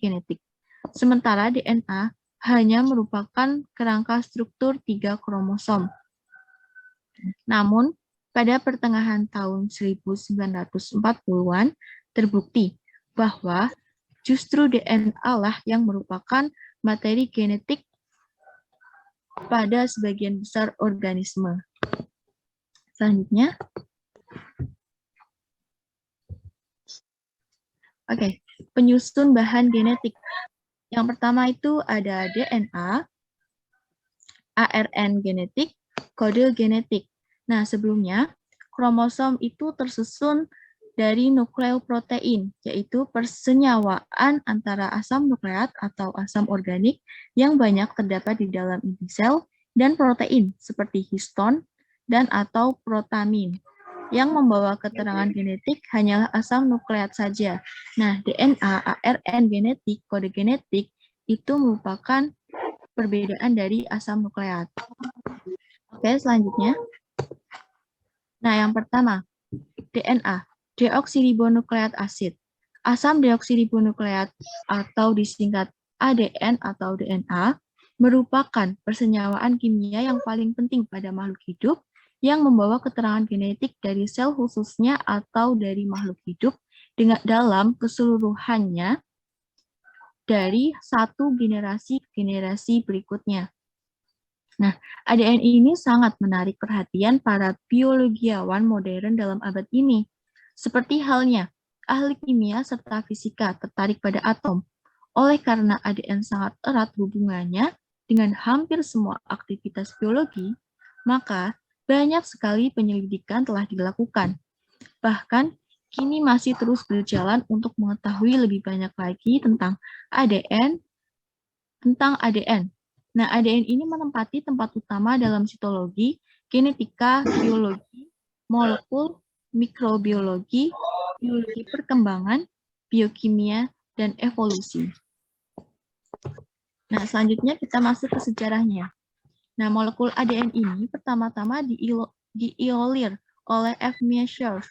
genetik. Sementara DNA hanya merupakan kerangka struktur 3 kromosom. Namun, pada pertengahan tahun 1940-an terbukti bahwa justru DNA lah yang merupakan materi genetik pada sebagian besar organisme. Selanjutnya, penyusun bahan genetik. Yang pertama itu ada DNA, ARN genetik, kode genetik. Nah, sebelumnya, kromosom itu tersusun dari nukleoprotein, yaitu persenyawaan antara asam nukleat atau asam organik yang banyak terdapat di dalam inti sel, dan protein seperti histon dan atau protamin. Yang membawa keterangan genetik hanyalah asam nukleat saja. Nah, DNA, ARN genetik, kode genetik itu merupakan perbedaan dari asam nukleat. Oke, selanjutnya. Nah, yang pertama, DNA, deoksiribonukleat asid. Asam deoksiribonukleat atau disingkat ADN atau DNA merupakan persenyawaan kimia yang paling penting pada makhluk hidup yang membawa keterangan genetik dari sel khususnya atau dari makhluk hidup dengan dalam keseluruhannya dari satu generasi ke generasi berikutnya. Nah, ADN ini sangat menarik perhatian para biologiawan modern dalam abad ini. Seperti halnya, ahli kimia serta fisika tertarik pada atom. Oleh karena ADN sangat erat hubungannya dengan hampir semua aktivitas biologi, maka banyak sekali penyelidikan telah dilakukan. Bahkan, kini masih terus berjalan untuk mengetahui lebih banyak lagi tentang ADN. Nah, ADN ini menempati tempat utama dalam sitologi, genetika, biologi, molekul, mikrobiologi, biologi perkembangan, biokimia, dan evolusi. Nah, selanjutnya kita masuk ke sejarahnya. Nah, molekul ADN ini pertama-tama diisolir oleh F. Miescher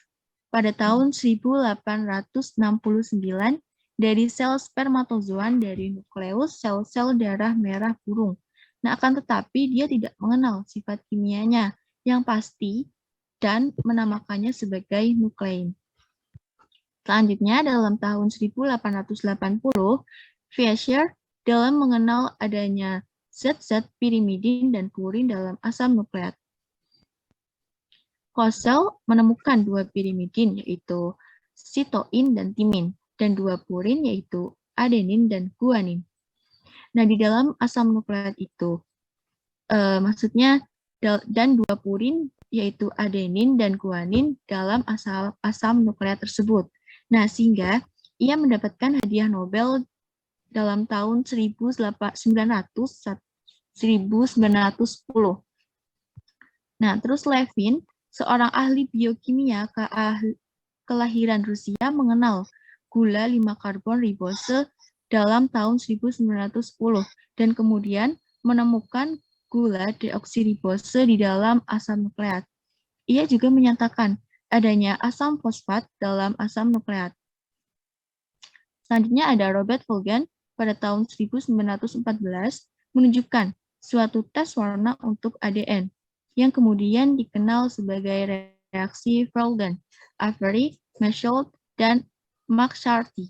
pada tahun 1869 dari sel spermatozoan dari nukleus sel-sel darah merah burung. Nah, akan tetapi dia tidak mengenal sifat kimianya yang pasti dan menamakannya sebagai nuklein. Selanjutnya, dalam tahun 1880, Fischer dalam mengenal adanya zat-zat pirimidin dan purin dalam asam nukleat. Kossel menemukan 2 pirimidin, yaitu sitoin dan timin, dan 2 purin, yaitu adenin dan guanin. Nah, di dalam asam nukleat itu, dan 2 purin, yaitu adenin dan guanin dalam asam nukleat tersebut. Nah, sehingga ia mendapatkan hadiah Nobel dalam tahun 1910. Nah, terus Levin, seorang ahli biokimia kelahiran Rusia, mengenal gula 5 karbon ribose dalam tahun 1910 dan kemudian menemukan gula deoksiribose di dalam asam nukleat. Ia juga menyatakan adanya asam fosfat dalam asam nukleat. Selanjutnya ada Robert Fulgen pada tahun 1914 menunjukkan suatu tes warna untuk ADN yang kemudian dikenal sebagai reaksi Fulgen, Avery, Michaud, dan McCarthy.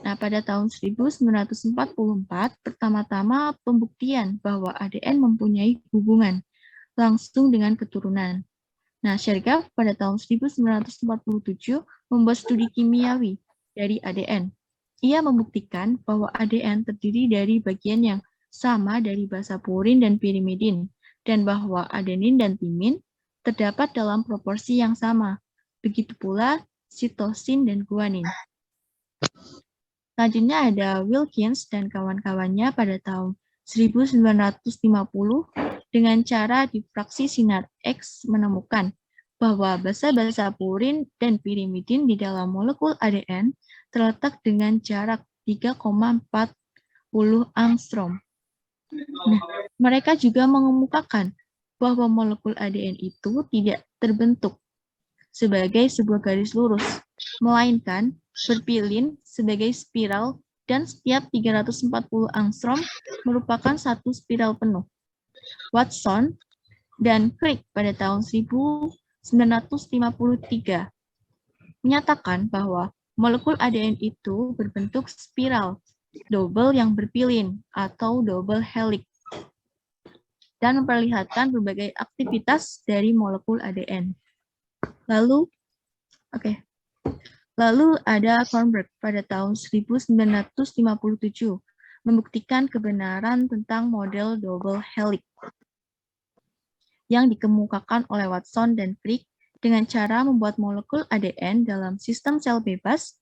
Nah, pada tahun 1944, pertama-tama pembuktian bahwa ADN mempunyai hubungan langsung dengan keturunan. Nah, Shergaff pada tahun 1947 membuat studi kimiawi dari ADN. Ia membuktikan bahwa ADN terdiri dari bagian yang sama dari basa purin dan pirimidin, dan bahwa adenin dan timin terdapat dalam proporsi yang sama. Begitu pula sitosin dan guanin. Selanjutnya ada Wilkins dan kawan-kawannya pada tahun 1950 dengan cara difraksi sinar X menemukan bahwa basa-basa purin dan pirimidin di dalam molekul ADN terletak dengan jarak 3,40 angstrom. Nah, mereka juga mengemukakan bahwa molekul ADN itu tidak terbentuk sebagai sebuah garis lurus, melainkan berpilin sebagai spiral dan setiap 340 angstrom merupakan satu spiral penuh. Watson dan Crick pada tahun 1953 menyatakan bahwa molekul ADN itu berbentuk spiral double yang berpilin atau double helix dan memperlihatkan berbagai aktivitas dari molekul ADN. Lalu ada Kornberg pada tahun 1957 membuktikan kebenaran tentang model double helix yang dikemukakan oleh Watson dan Crick dengan cara membuat molekul ADN dalam sistem sel bebas.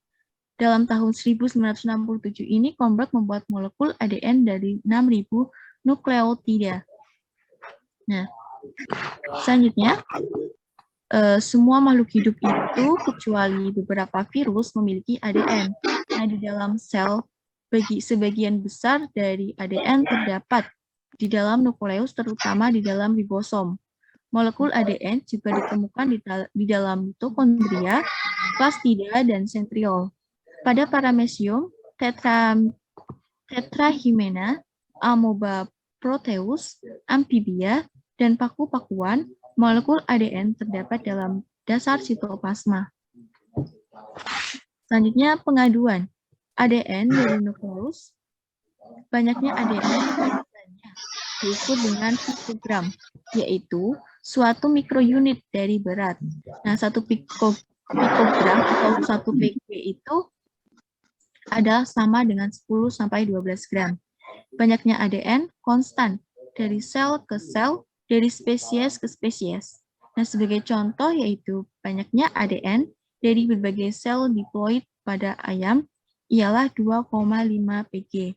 Dalam tahun 1967 ini, Kornberg membuat molekul ADN dari 6.000 nukleotida. Nah, selanjutnya, semua makhluk hidup itu, kecuali beberapa virus, memiliki ADN. Nah, di dalam sel, sebagian besar dari ADN terdapat di dalam nukleus, terutama di dalam ribosom. Molekul ADN juga ditemukan di dalam mitokondria, plastida, dan sentriol. Pada paramecium, tetrahymena, amoeba proteus, amfibia, dan paku-pakuan, molekul ADN terdapat dalam dasar sitoplasma. Selanjutnya, pengaduan ADN dari nukleus. Banyaknya ADN diukur dengan pikogram, yaitu suatu mikrounit dari berat. Nah, satu pikogram atau 1 pg itu adalah sama dengan 10-12 gram. Banyaknya ADN konstan dari sel ke sel, dari spesies ke spesies. Nah, sebagai contoh yaitu banyaknya ADN dari berbagai sel diploid pada ayam ialah 2,5 pg.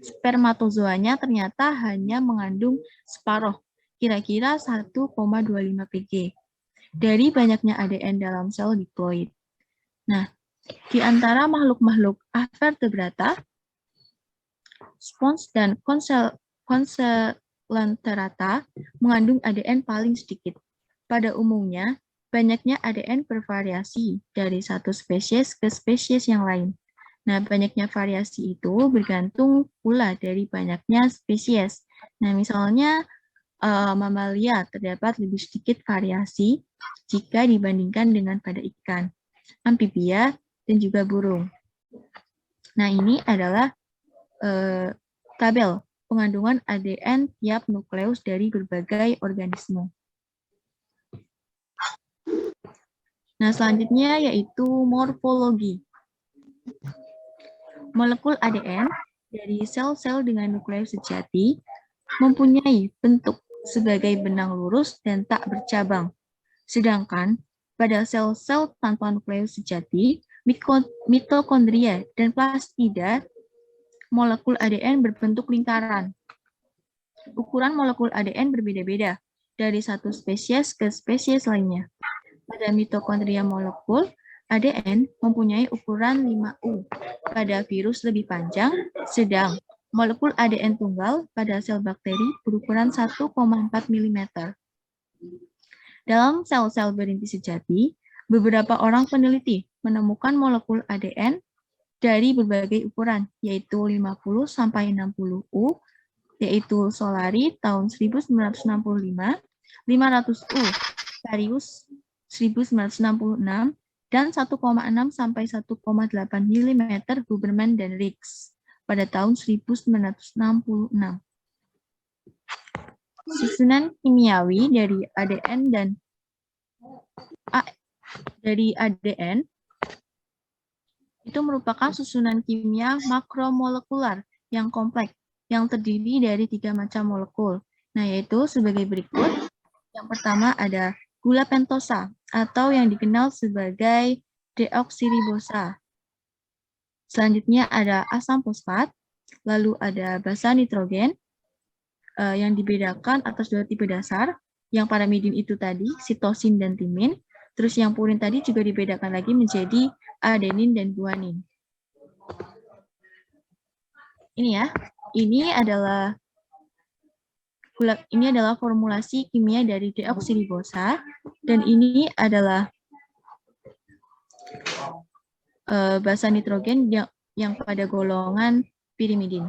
Spermatozoanya ternyata hanya mengandung separuh, kira-kira 1,25 pg. Dari banyaknya ADN dalam sel diploid. Nah, di antara makhluk-makhluk avertebrata, spons dan Concelenterata mengandung ADN paling sedikit. Pada umumnya, banyaknya ADN bervariasi dari satu spesies ke spesies yang lain. Nah, banyaknya variasi itu bergantung pula dari banyaknya spesies. Nah, misalnya mamalia terdapat lebih sedikit variasi jika dibandingkan dengan pada ikan, amfibia, dan juga burung. Nah, ini adalah tabel pengandungan ADN tiap nukleus dari berbagai organisme. Nah, selanjutnya yaitu morfologi. Molekul ADN dari sel-sel dengan nukleus sejati mempunyai bentuk sebagai benang lurus dan tak bercabang. Sedangkan pada sel-sel tanpa nukleus sejati, mitokondria dan plastida, molekul ADN berbentuk lingkaran. Ukuran molekul ADN berbeda-beda dari satu spesies ke spesies lainnya. Pada mitokondria, molekul ADN mempunyai ukuran 5U. Pada virus lebih panjang, sedang molekul ADN tunggal pada sel bakteri berukuran 1,4 mm. Dalam sel-sel berinti sejati, beberapa orang peneliti menemukan molekul ADN dari berbagai ukuran, yaitu 50-60U, yaitu Solari tahun 1965, 500U, Carius 1966, dan 1,6 sampai 1,8 mm Huberman dan Riggs pada tahun 1966. Susunan kimiawi dari ADN itu merupakan susunan kimia makromolekular yang kompleks yang terdiri dari 3 macam molekul. Nah, yaitu sebagai berikut. Yang pertama ada gula pentosa atau yang dikenal sebagai deoksiribosa. Selanjutnya ada asam fosfat, lalu ada basa nitrogen yang dibedakan atas 2 tipe dasar. Yang paramidin itu tadi sitosin dan timin. Terus yang purin tadi juga dibedakan lagi menjadi adenin dan guanin. Ini ya, ini adalah formulasi kimia dari deoksiribosa, dan ini adalah basa nitrogen yang pada golongan pirimidin.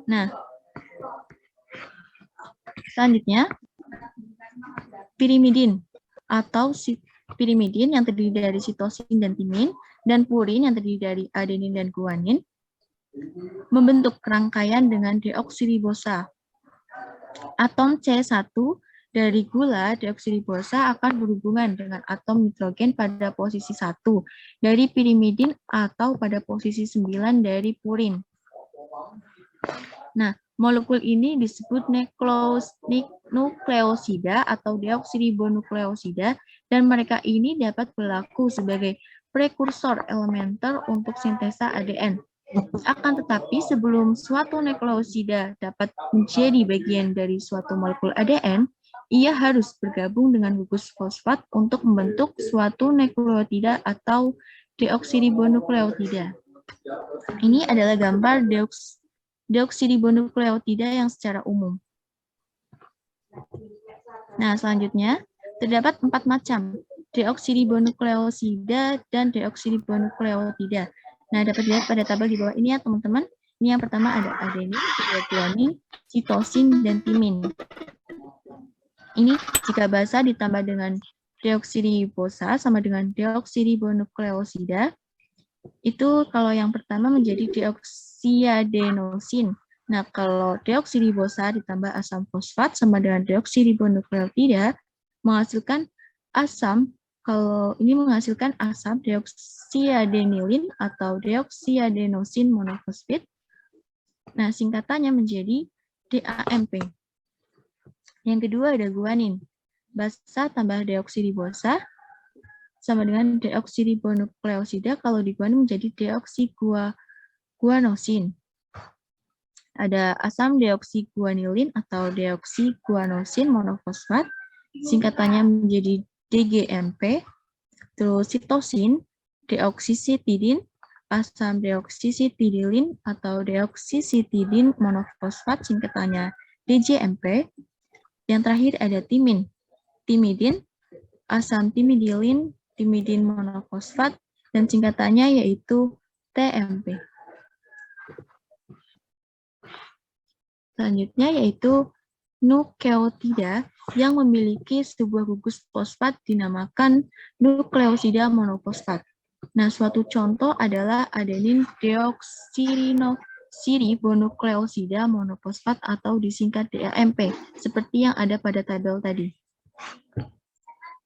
Nah, selanjutnya pirimidin atau pirimidin yang terdiri dari sitosin dan timin dan purin yang terdiri dari adenin dan guanin membentuk rangkaian dengan deoksiribosa. Atom C1 dari gula deoksiribosa akan berhubungan dengan atom nitrogen pada posisi 1 dari pirimidin atau pada posisi 9 dari purin. Nah, molekul ini disebut nukleosida atau deoksiribonukleosida dan mereka ini dapat berlaku sebagai prekursor elementer untuk sintesa ADN. Akan tetapi sebelum suatu nukleosida dapat menjadi bagian dari suatu molekul ADN, ia harus bergabung dengan gugus fosfat untuk membentuk suatu nukleotida atau deoksiribonukleotida. Ini adalah gambar deoksiribonukleotida yang secara umum. Nah, selanjutnya terdapat 4 macam deoksiribonukleosida dan deoksiribonukleotida. Nah, dapat dilihat pada tabel di bawah ini ya, teman-teman. Ini yang pertama ada adenin, guanin, sitosin, dan timin. Ini jika basa ditambah dengan deoksiribosa sama dengan deoksiribonukleosida. Itu kalau yang pertama menjadi deoksiadenosin. Nah, kalau deoksiribosa ditambah asam fosfat sama dengan deoksiribonukleotida menghasilkan asam. Kalau ini menghasilkan asam deoksiadenilin atau deoksiadenosin monofosfat. Nah, singkatannya menjadi DAMP. Yang kedua ada guanin. Basa tambah deoksiribosa sama dengan deoksiribonukleosida. Kalau di guanin menjadi deoksiguanosin. Ada asam deoksiguanilin atau deoksiguanosin monofosfat. Singkatannya menjadi DGMP, terus sitosin, deoksisitidin, asam deoksisitidilin atau deoksisitidin monofosfat, singkatannya DJMP. Yang terakhir ada timin, timidin, asam timidilin, timidin monofosfat, dan singkatannya yaitu TMP. Selanjutnya yaitu nukleotida yang memiliki sebuah gugus fosfat dinamakan nukleosida monofosfat. Nah, suatu contoh adalah adenin deoksiribonukleosida monofosfat atau disingkat DAMP, seperti yang ada pada tabel tadi.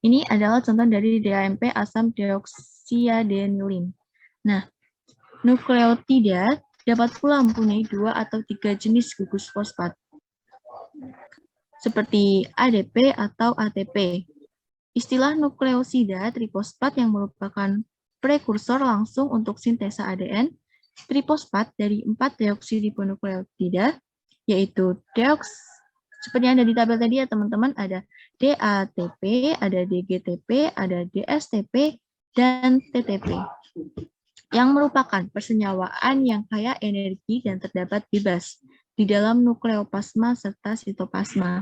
Ini adalah contoh dari DAMP asam deoksiadenilin. Nah, nukleotida dapat pula mempunyai 2 atau 3 jenis gugus fosfat, seperti ADP atau ATP. Istilah nukleosida trifosfat yang merupakan prekursor langsung untuk sintesa ADN, trifosfat dari 4 deoksiribonukleotida, yaitu seperti yang ada di tabel tadi ya teman-teman, ada DATP, ada DGTP, ada DSTP, dan TTP, yang merupakan persenyawaan yang kaya energi dan terdapat bebas di dalam nukleoplasma serta sitoplasma.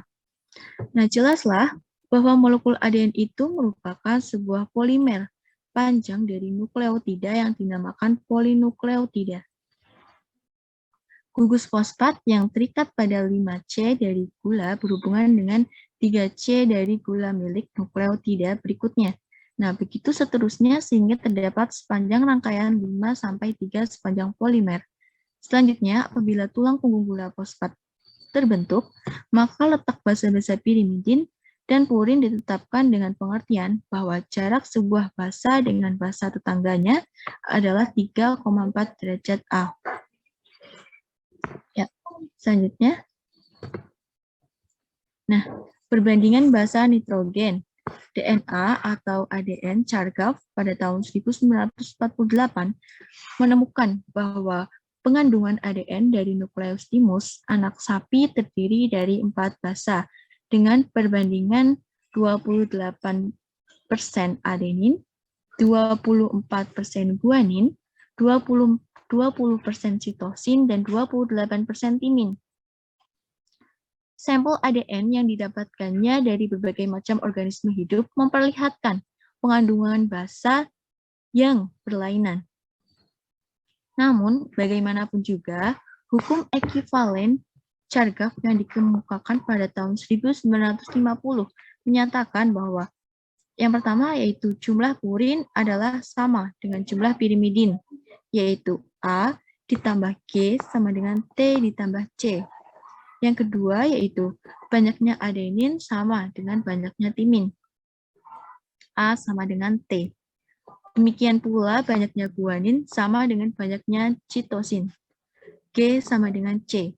Nah, jelaslah bahwa molekul ADN itu merupakan sebuah polimer panjang dari nukleotida yang dinamakan polinukleotida. Gugus fosfat yang terikat pada 5C dari gula berhubungan dengan 3C dari gula milik nukleotida berikutnya. Nah, begitu seterusnya sehingga terdapat sepanjang rangkaian 5-3 sepanjang polimer. Selanjutnya, apabila tulang punggung gula fosfat terbentuk, maka letak basa-basa pirimidin dan purin ditetapkan dengan pengertian bahwa jarak sebuah basa dengan basa tetangganya adalah 3,4 derajat A. Ya, selanjutnya. Nah, perbandingan basa nitrogen DNA atau ADN Chargaff pada tahun 1948 menemukan bahwa pengandungan ADN dari nukleus timus anak sapi terdiri dari 4 basa dengan perbandingan 28% adenin, 24% guanin, 20% sitosin, dan 28% timin. Sampel ADN yang didapatkannya dari berbagai macam organisme hidup memperlihatkan pengandungan basa yang berlainan. Namun, bagaimanapun juga, hukum ekuivalen Chargaff yang dikemukakan pada tahun 1950 menyatakan bahwa yang pertama yaitu jumlah purin adalah sama dengan jumlah pirimidin, yaitu A ditambah G sama dengan T ditambah C. Yang kedua yaitu banyaknya adenin sama dengan banyaknya timin, A sama dengan T. Demikian pula banyaknya guanin sama dengan banyaknya citosin, G sama dengan C.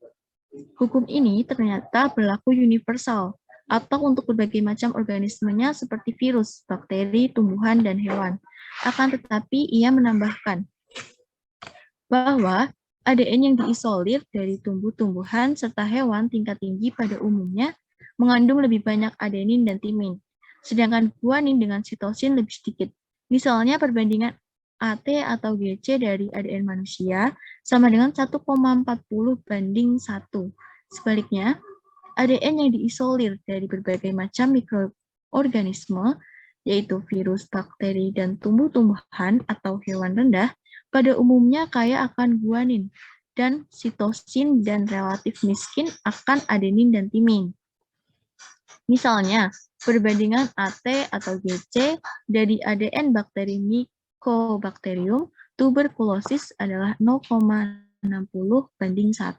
Hukum ini ternyata berlaku universal atau untuk berbagai macam organismenya seperti virus, bakteri, tumbuhan, dan hewan. Akan tetapi ia menambahkan bahwa ADN yang diisolir dari tumbuh-tumbuhan serta hewan tingkat tinggi pada umumnya mengandung lebih banyak adenin dan timin, sedangkan guanin dengan sitosin lebih sedikit. Misalnya perbandingan AT atau GC dari ADN manusia sama dengan 1,40 banding 1. Sebaliknya, ADN yang diisolir dari berbagai macam mikroorganisme, yaitu virus, bakteri, dan tumbuh-tumbuhan atau hewan rendah, pada umumnya kaya akan guanin dan sitosin dan relatif miskin akan adenin dan timin. Misalnya, perbandingan AT atau GC dari ADN bakteri Mycobacterium tuberculosis adalah 0,60 banding 1.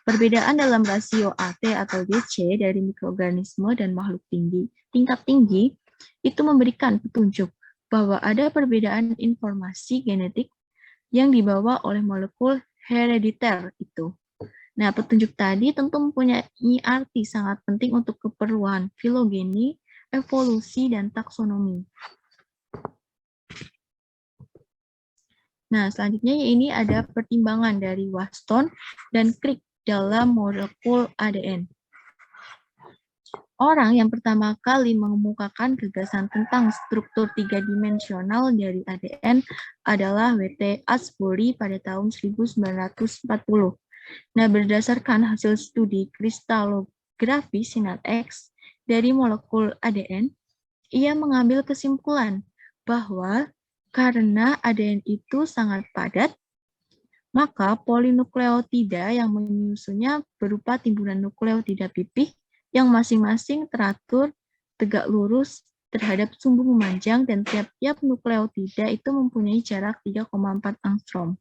Perbedaan dalam rasio AT atau GC dari mikroorganisme dan makhluk tingkat tinggi itu memberikan petunjuk bahwa ada perbedaan informasi genetik yang dibawa oleh molekul herediter itu. Nah, petunjuk tadi tentu mempunyai arti sangat penting untuk keperluan filogeni, evolusi, dan taksonomi. Nah, selanjutnya ini ada pertimbangan dari Waston dan Crick dalam molekul ADN. Orang yang pertama kali mengemukakan gagasan tentang struktur tiga-dimensional dari ADN adalah W.T. Astbury pada tahun 1940. Nah, berdasarkan hasil studi kristalografi sinar X dari molekul ADN, ia mengambil kesimpulan bahwa karena ADN itu sangat padat, maka polinukleotida yang menyusunnya berupa timbunan nukleotida pipih yang masing-masing teratur tegak lurus terhadap sumbu memanjang dan tiap-tiap nukleotida itu mempunyai jarak 3,4 angstrom.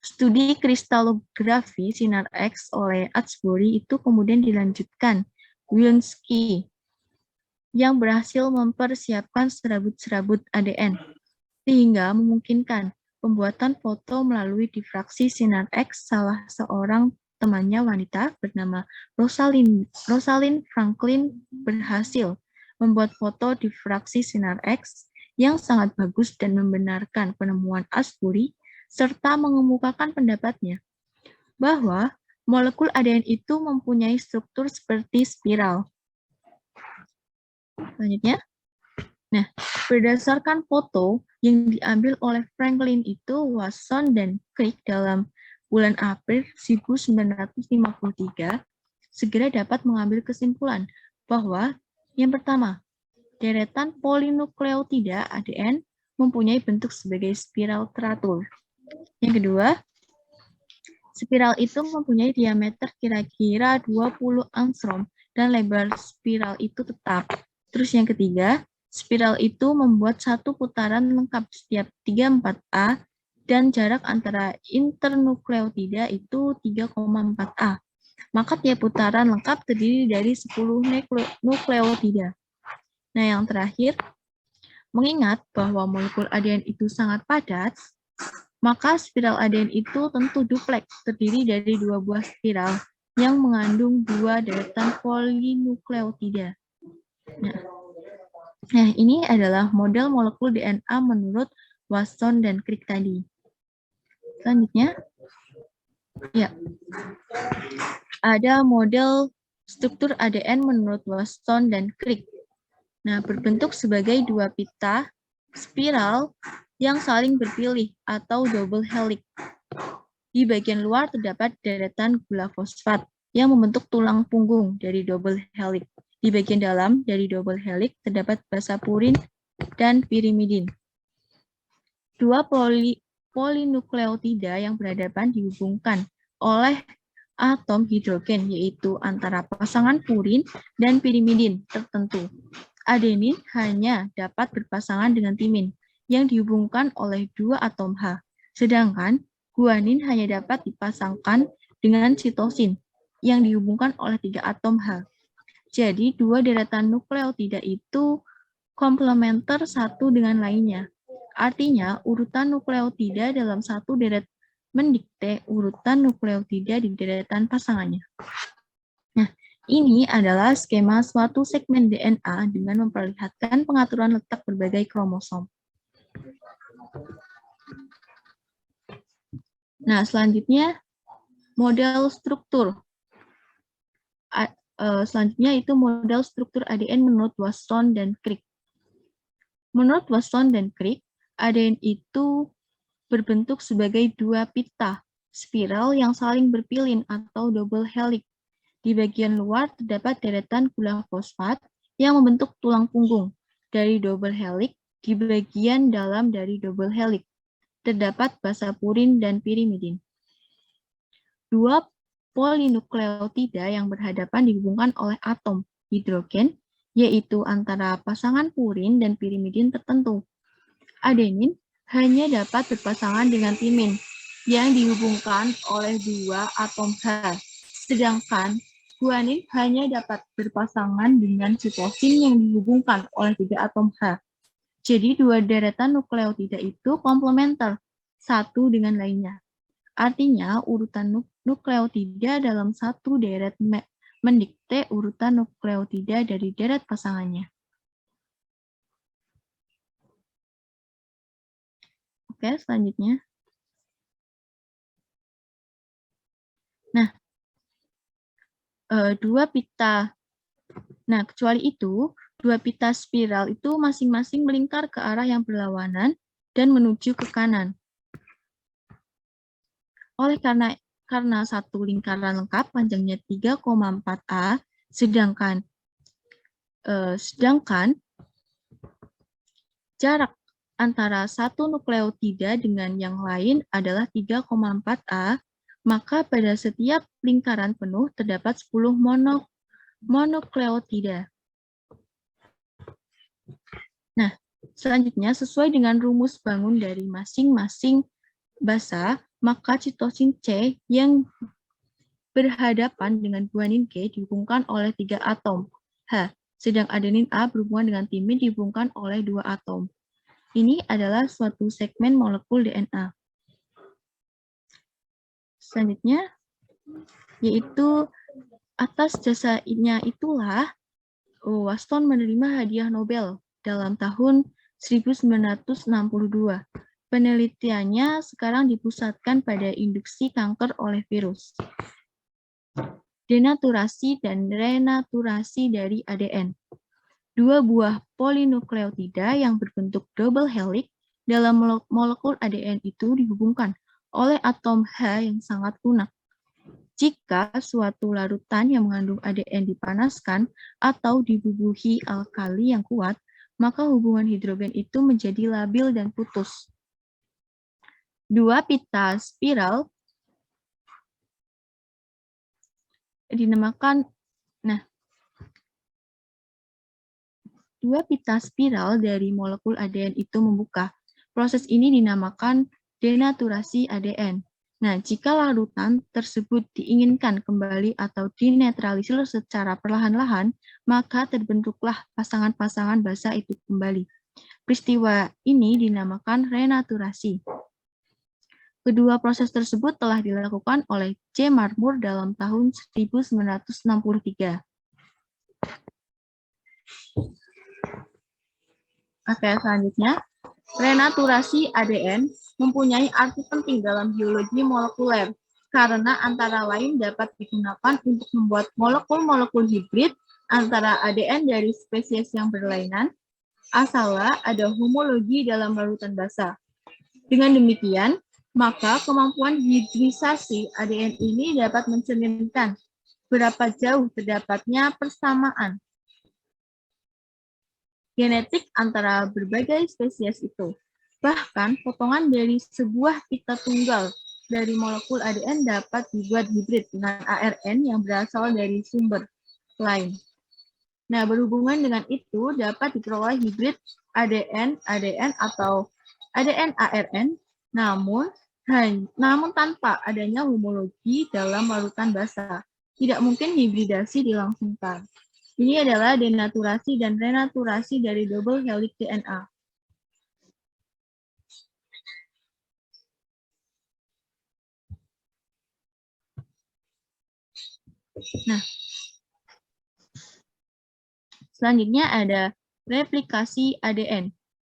Studi kristalografi sinar X oleh Astbury itu kemudian dilanjutkan Wilensky yang berhasil mempersiapkan serabut-serabut ADN sehingga memungkinkan pembuatan foto melalui difraksi sinar X. Salah seorang temannya wanita bernama Rosalind Franklin berhasil membuat foto difraksi sinar X yang sangat bagus dan membenarkan penemuan Astbury serta mengemukakan pendapatnya bahwa molekul ADN itu mempunyai struktur seperti spiral. Selanjutnya, nah, berdasarkan foto yang diambil oleh Franklin itu, Watson dan Crick dalam bulan April 1953 segera dapat mengambil kesimpulan bahwa yang pertama, deretan polinukleotida ADN mempunyai bentuk sebagai spiral teratur. Yang kedua, spiral itu mempunyai diameter kira-kira 20 angstrom dan lebar spiral itu tetap. Terus yang ketiga, spiral itu membuat satu putaran lengkap setiap 3,4A dan jarak antara internukleotida itu 3,4A. Maka tiap putaran lengkap terdiri dari 10 nukleotida. Nah, yang terakhir, mengingat bahwa molekul ADN itu sangat padat, maka spiral ADN itu tentu dupleks, terdiri dari 2 buah spiral yang mengandung 2 deretan polinukleotida. Nah, ini adalah model molekul DNA menurut Watson dan Crick tadi. Selanjutnya, ya, ada model struktur ADN menurut Watson dan Crick. Nah, berbentuk sebagai 2 pita spiral yang saling berpilih atau double helix. Di bagian luar terdapat deretan gula fosfat yang membentuk tulang punggung dari double helix. Di bagian dalam dari double helix terdapat basa purin dan pirimidin. Dua polinukleotida yang berhadapan dihubungkan oleh atom hidrogen, yaitu antara pasangan purin dan pirimidin tertentu. Adenin hanya dapat berpasangan dengan timin yang dihubungkan oleh dua atom H, sedangkan guanin hanya dapat dipasangkan dengan sitosin yang dihubungkan oleh 3 atom H. Jadi, dua deretan nukleotida itu komplementer satu dengan lainnya. Artinya, urutan nukleotida dalam satu deret mendikte urutan nukleotida di deretan pasangannya. Nah, ini adalah skema suatu segmen DNA dengan memperlihatkan pengaturan letak berbagai kromosom. Nah, selanjutnya model struktur. Selanjutnya itu model struktur ADN menurut Wasson dan Crick. Menurut Wasson dan Crick, ADN itu berbentuk sebagai dua pita spiral yang saling berpilin atau double helix. Di bagian luar terdapat deretan gula fosfat yang membentuk tulang punggung dari double helix. Di bagian dalam dari double helix terdapat basa purin dan pirimidin. Dua polinukleotida yang berhadapan dihubungkan oleh atom hidrogen, yaitu antara pasangan purin dan pirimidin tertentu. Adenin hanya dapat berpasangan dengan timin yang dihubungkan oleh dua atom H, sedangkan guanin hanya dapat berpasangan dengan sitosin yang dihubungkan oleh 3 atom H. Jadi dua deretan nukleotida itu komplementer satu dengan lainnya. Artinya, urutan nukleotida dalam satu deret mendikte urutan nukleotida dari deret pasangannya. Oke, selanjutnya. Nah, dua pita. Nah, kecuali itu, dua pita spiral itu masing-masing melingkar ke arah yang berlawanan dan menuju ke kanan. Oleh karena satu lingkaran lengkap panjangnya 3,4 A, sedangkan jarak antara satu nukleotida dengan yang lain adalah 3,4 A, maka pada setiap lingkaran penuh terdapat 10 monokleotida. Nah, selanjutnya sesuai dengan rumus bangun dari masing-masing basa, maka sitosin C yang berhadapan dengan guanin G dihubungkan oleh 3 atom H, sedang adenin A berhubungan dengan timin dihubungkan oleh 2 atom. Ini adalah suatu segmen molekul DNA. Selanjutnya, yaitu atas jasanya itulah Wasson menerima hadiah Nobel dalam tahun 1962. Penelitiannya sekarang dipusatkan pada induksi kanker oleh virus, denaturasi dan renaturasi dari ADN. Dua buah polinukleotida yang berbentuk double helix dalam molekul ADN itu dihubungkan oleh atom H yang sangat lunak. Jika suatu larutan yang mengandung ADN dipanaskan atau dibubuhi alkali yang kuat, maka hubungan hidrogen itu menjadi labil dan putus. Dua pita spiral dinamakan, dua pita spiral dari molekul ADN itu membuka. Proses ini dinamakan denaturasi ADN. Nah, jika larutan tersebut diinginkan kembali atau dinetralisir secara perlahan-lahan, maka terbentuklah pasangan-pasangan basa itu kembali. Peristiwa ini dinamakan renaturasi. Kedua proses tersebut telah dilakukan oleh J. Marmur dalam tahun 1963. Oke, selanjutnya. Renaturasi ADN mempunyai arti penting dalam biologi molekuler karena antara lain dapat digunakan untuk membuat molekul-molekul hibrid antara ADN dari spesies yang berlainan, asalnya ada homologi dalam larutan basa. Dengan demikian, maka kemampuan hibridisasi ADN ini dapat mencerminkan berapa jauh terdapatnya persamaan genetik antara berbagai spesies itu. Bahkan, potongan dari sebuah pita tunggal dari molekul ADN dapat dibuat hibrid dengan ARN yang berasal dari sumber lain. Nah, berhubungan dengan itu dapat diperoleh hibrid ADN atau ADN-ARN, namun tanpa adanya homologi dalam larutan basa. Tidak mungkin hibridasi dilangsungkan. Ini adalah denaturasi dan renaturasi dari double helix DNA. Nah, selanjutnya ada replikasi ADN.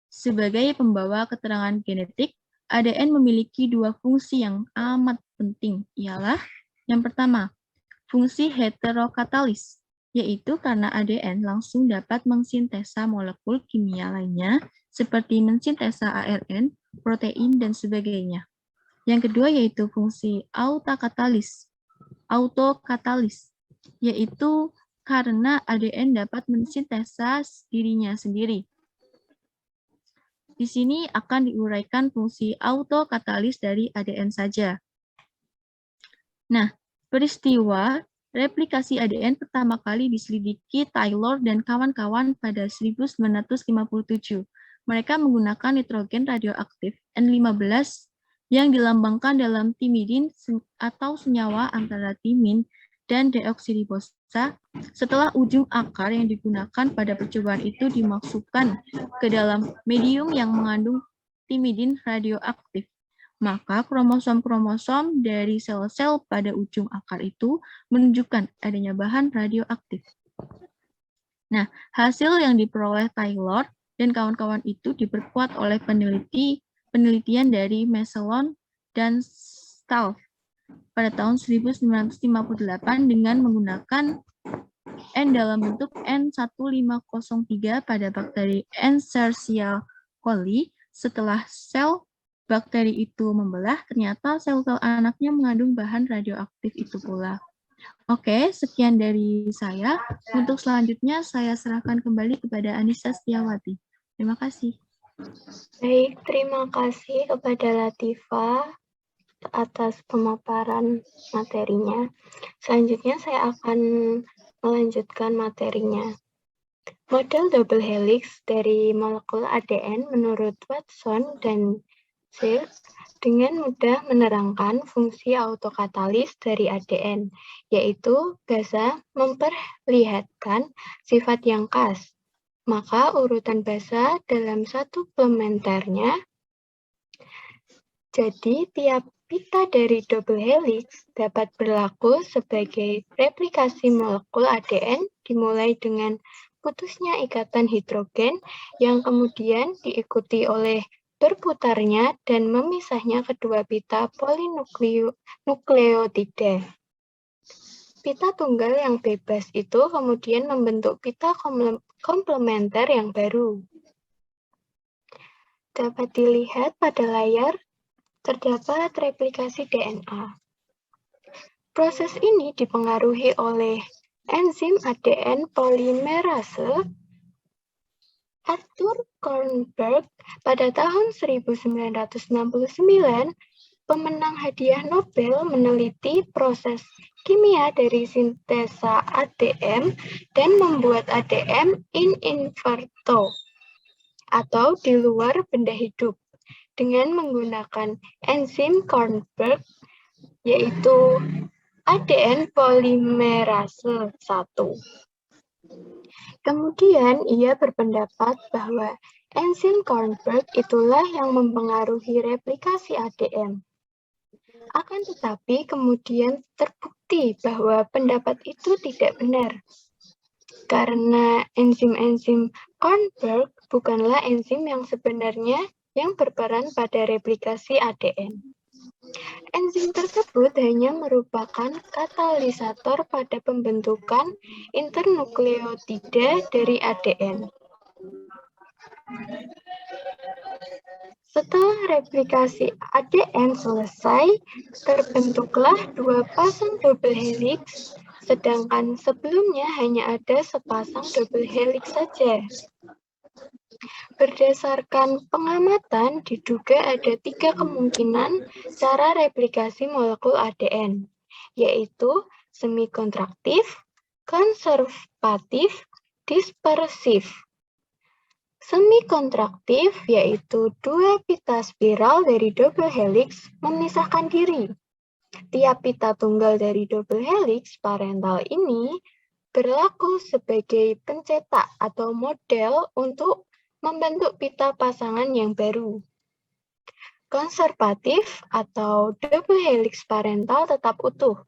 Sebagai pembawa keterangan genetik, ADN memiliki dua fungsi yang amat penting, ialah yang pertama, fungsi heterokatalis, yaitu karena ADN langsung dapat mensintesa molekul kimia lainnya, seperti mensintesa ARN, protein, dan sebagainya. Yang kedua yaitu fungsi autokatalis, yaitu karena ADN dapat mensintesa dirinya sendiri. Di sini akan diuraikan fungsi autokatalis dari ADN saja. Nah, peristiwa replikasi ADN pertama kali diselidiki Taylor dan kawan-kawan pada 1957. Mereka menggunakan nitrogen radioaktif N15 yang dilambangkan dalam timidin atau senyawa antara timin dan deoksiribosa setelah ujung akar yang digunakan pada percobaan itu dimasukkan ke dalam medium yang mengandung timidin radioaktif. Maka kromosom-kromosom dari sel-sel pada ujung akar itu menunjukkan adanya bahan radioaktif. Nah, hasil yang diperoleh Taylor dan kawan-kawan itu diperkuat oleh penelitian dari Meselon dan Stahl pada tahun 1958 dengan menggunakan N dalam bentuk N1503 pada bakteri Escherichia coli. Setelah sel bakteri itu membelah, ternyata sel-sel anaknya mengandung bahan radioaktif itu pula. Oke, sekian dari saya. Untuk selanjutnya, saya serahkan kembali kepada Anissa Setiawati. Terima kasih. Baik, terima kasih kepada Latifah atas pemaparan materinya. Selanjutnya saya akan melanjutkan materinya. Model double helix dari molekul ADN menurut Watson dan Silk dengan mudah menerangkan fungsi autokatalis dari ADN, yaitu basa memperlihatkan sifat yang khas. Maka urutan basa dalam satu komplementernya, jadi tiap pita dari double helix dapat berlaku sebagai replikasi molekul ADN dimulai dengan putusnya ikatan hidrogen yang kemudian diikuti oleh berputarnya dan memisahnya kedua pita polinukleotida. Pita tunggal yang bebas itu kemudian membentuk pita komplementer yang baru. Dapat dilihat pada layar terdapat replikasi DNA. Proses ini dipengaruhi oleh enzim ADN polimerase. Arthur Kornberg pada tahun 1969, pemenang hadiah Nobel, meneliti proses kimia dari sintesa ADN dan membuat ADN in vitro atau di luar benda hidup dengan menggunakan enzim Kornberg, yaitu ADN polimerase 1. Kemudian ia berpendapat bahwa enzim Kornberg itulah yang mempengaruhi replikasi ADN. Akan tetapi kemudian terbukti bahwa pendapat itu tidak benar. Karena enzim-enzim Kornberg bukanlah enzim yang sebenarnya yang berperan pada replikasi ADN. Enzim tersebut hanya merupakan katalisator pada pembentukan internukleotida dari ADN. Setelah replikasi ADN selesai, terbentuklah dua pasang double helix, sedangkan sebelumnya hanya ada sepasang double helix saja. Berdasarkan pengamatan, diduga ada 3 kemungkinan cara replikasi molekul ADN, yaitu semi-kontraktif, konservatif, dispersif. Semi-kontraktif yaitu 2 pita spiral dari double helix memisahkan diri. Tiap pita tunggal dari double helix parental ini berlaku sebagai pencetak atau model untuk membentuk pita pasangan yang baru. Konservatif atau double helix parental tetap utuh,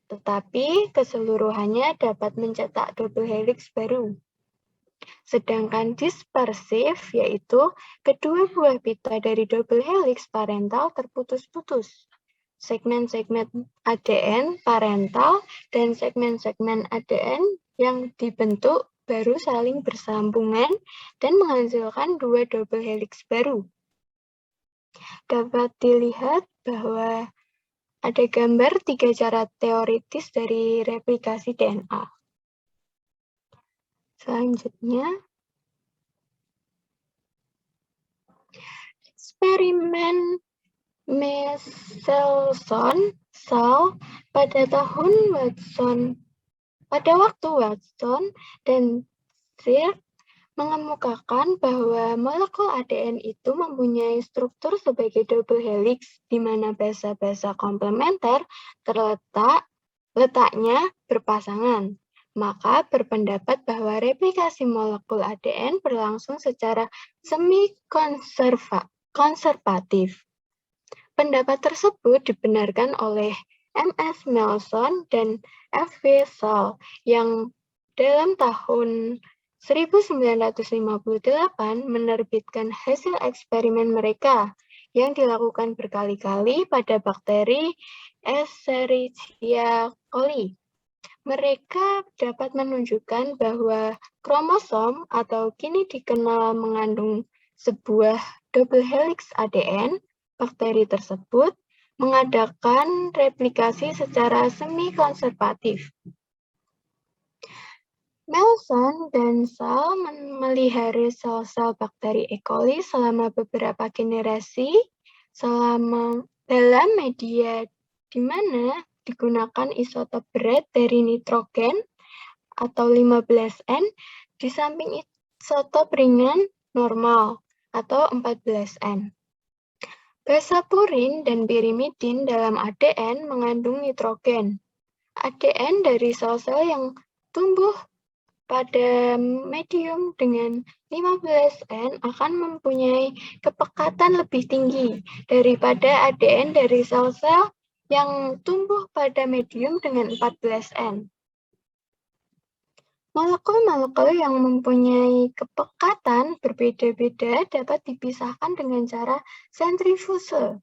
tetapi keseluruhannya dapat mencetak double helix baru. Sedangkan dispersif yaitu kedua buah pita dari double helix parental terputus-putus. Segmen-segmen ADN parental dan segmen-segmen ADN yang dibentuk baru saling bersambungan dan menghasilkan 2 double helix baru. Dapat dilihat bahwa ada gambar 3 cara teoritis dari replikasi DNA. Selanjutnya, eksperimen Michelson pada waktu Watson dan Crick mengemukakan bahwa molekul ADN itu mempunyai struktur sebagai double helix, di mana basa-basa komplementer letaknya berpasangan. Maka berpendapat bahwa replikasi molekul ADN berlangsung secara semi-konservatif. Pendapat tersebut dibenarkan oleh M.S. Michelson dan F.W. Saul yang dalam tahun 1958 menerbitkan hasil eksperimen mereka yang dilakukan berkali-kali pada bakteri Escherichia coli. Mereka dapat menunjukkan bahwa kromosom atau kini dikenal mengandung sebuah double helix ADN, bakteri tersebut mengadakan replikasi secara semi-konservatif. Michelson dan Saul memelihara sel-sel bakteri E. coli selama beberapa generasi dalam media di mana digunakan isotop berat dari nitrogen atau 15N di samping isotop ringan normal atau 14N. Basa purin dan pirimidin dalam ADN mengandung nitrogen. ADN dari sel-sel yang tumbuh pada medium dengan 15N akan mempunyai kepekatan lebih tinggi daripada ADN dari sel-sel yang tumbuh pada medium dengan 14N. Molekul-molekul yang mempunyai kepekatan berbeda-beda dapat dipisahkan dengan cara sentrifuse.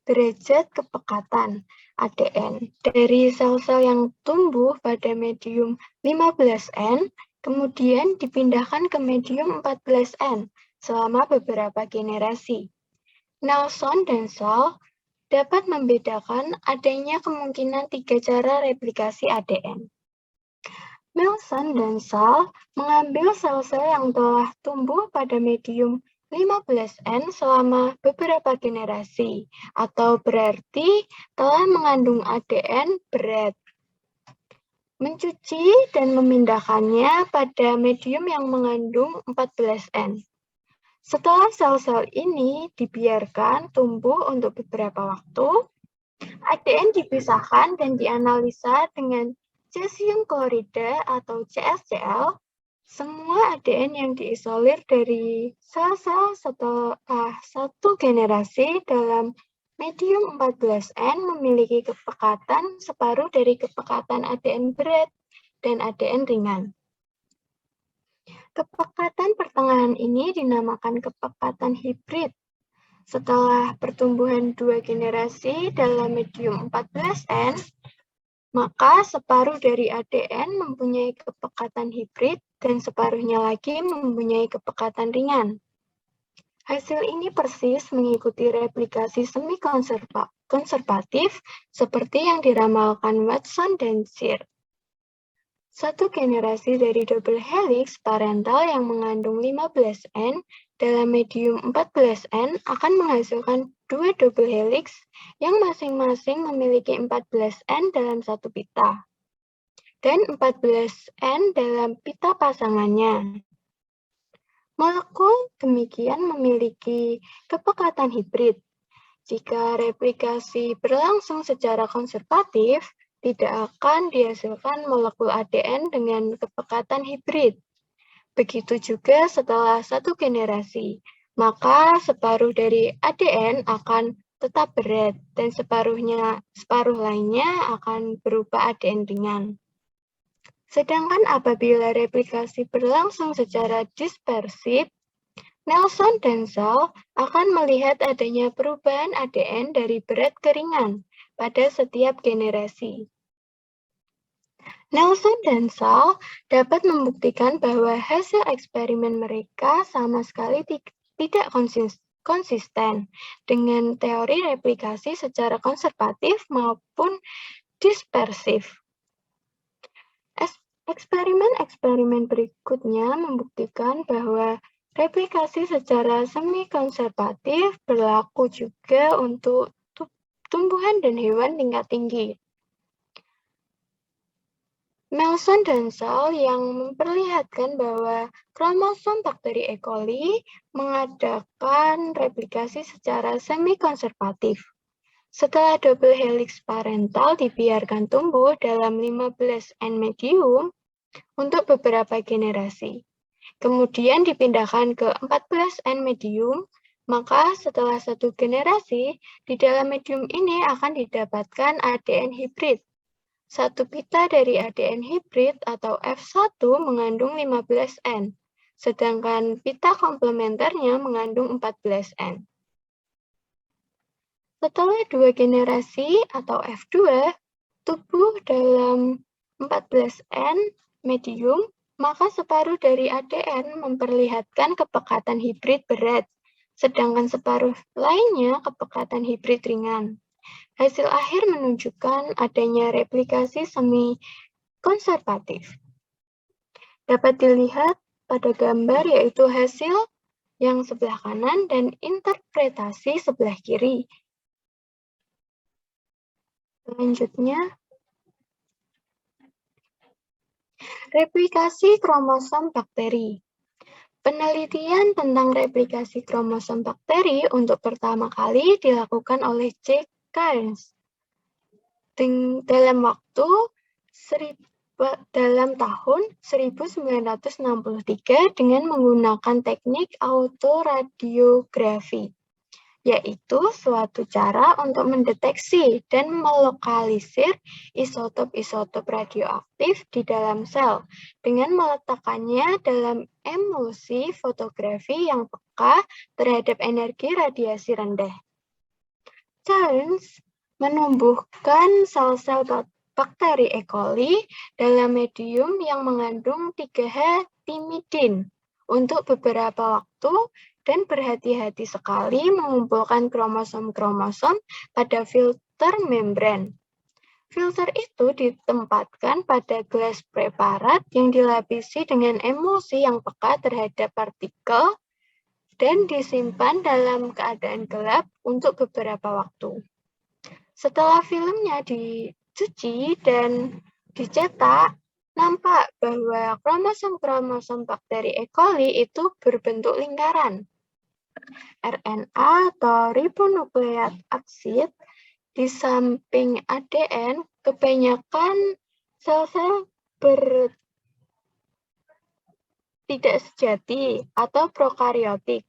Derajat kepekatan ADN dari sel-sel yang tumbuh pada medium 15N kemudian dipindahkan ke medium 14N selama beberapa generasi. Michelson dan Saul dapat membedakan adanya kemungkinan 3 cara replikasi ADN. Michelson dan Saul mengambil sel-sel yang telah tumbuh pada medium 15N selama beberapa generasi, atau berarti telah mengandung ADN berat. Mencuci dan memindahkannya pada medium yang mengandung 14N. Setelah sel-sel ini dibiarkan tumbuh untuk beberapa waktu, ADN dipisahkan dan dianalisa dengan cesium klorida atau CSCl. Semua ADN yang diisolir dari sel-sel setelah satu generasi dalam medium 14N memiliki kepekatan separuh dari kepekatan ADN berat dan ADN ringan. Kepekatan pertengahan ini dinamakan kepekatan hibrid. Setelah pertumbuhan 2 generasi dalam medium 14N, maka separuh dari ADN mempunyai kepekatan hibrid dan separuhnya lagi mempunyai kepekatan ringan. Hasil ini persis mengikuti replikasi semi-konservatif seperti yang diramalkan Watson dan Crick. Satu generasi dari double helix parental yang mengandung 15N dalam medium 14N akan menghasilkan dua double helix yang masing-masing memiliki 14N dalam satu pita dan 14N dalam pita pasangannya. Molekul demikian memiliki kepekatan hibrid. Jika replikasi berlangsung secara konservatif, tidak akan dihasilkan molekul ADN dengan kepekatan hibrid. Begitu juga setelah satu generasi, maka separuh dari ADN akan tetap berat dan separuh lainnya akan berupa ADN ringan. Sedangkan apabila replikasi berlangsung secara dispersif, Nelson dan Saul akan melihat adanya perubahan ADN dari berat ke ringan pada setiap generasi. Nelson dan Saul dapat membuktikan bahwa hasil eksperimen mereka sama sekali tidak konsisten dengan teori replikasi secara konservatif maupun dispersif. Eksperimen-eksperimen berikutnya membuktikan bahwa replikasi secara semi-konservatif berlaku juga untuk tumbuhan dan hewan tingkat tinggi. Nelson dan Saul yang memperlihatkan bahwa kromosom bakteri E. coli mengadakan replikasi secara semi-konservatif. Setelah double helix parental dibiarkan tumbuh dalam 15N medium untuk beberapa generasi, kemudian dipindahkan ke 14N medium, maka setelah satu generasi, di dalam medium ini akan didapatkan ADN hibrid. Satu pita dari ADN hibrid atau F1 mengandung 15N, sedangkan pita komplementernya mengandung 14N. Setelah dua generasi atau F2 tumbuh dalam 14N medium, maka separuh dari ADN memperlihatkan kepekatan hibrid berat, sedangkan separuh lainnya kepekatan hibrid ringan. Hasil akhir menunjukkan adanya replikasi semi-konservatif. Dapat dilihat pada gambar yaitu hasil yang sebelah kanan dan interpretasi sebelah kiri. Selanjutnya, replikasi kromosom bakteri. Penelitian tentang replikasi kromosom bakteri untuk pertama kali dilakukan oleh J. Cairns dalam tahun 1963 dengan menggunakan teknik autoradiografi, yaitu suatu cara untuk mendeteksi dan melokalisir isotop-isotop radioaktif di dalam sel dengan meletakkannya dalam emulsi fotografi yang peka terhadap energi radiasi rendah. Cairns menumbuhkan sel-sel bakteri E. coli dalam medium yang mengandung 3H-timidin untuk beberapa waktu dan berhati-hati sekali mengumpulkan kromosom-kromosom pada filter membran. Filter itu ditempatkan pada gelas preparat yang dilapisi dengan emulsi yang peka terhadap partikel dan disimpan dalam keadaan gelap untuk beberapa waktu. Setelah filmnya dicuci dan dicetak, nampak bahwa kromosom-kromosom bakteri E. coli itu berbentuk lingkaran. RNA atau ribonukleat aksid di samping ADN, kebanyakan sel-sel tidak sejati atau prokariotik,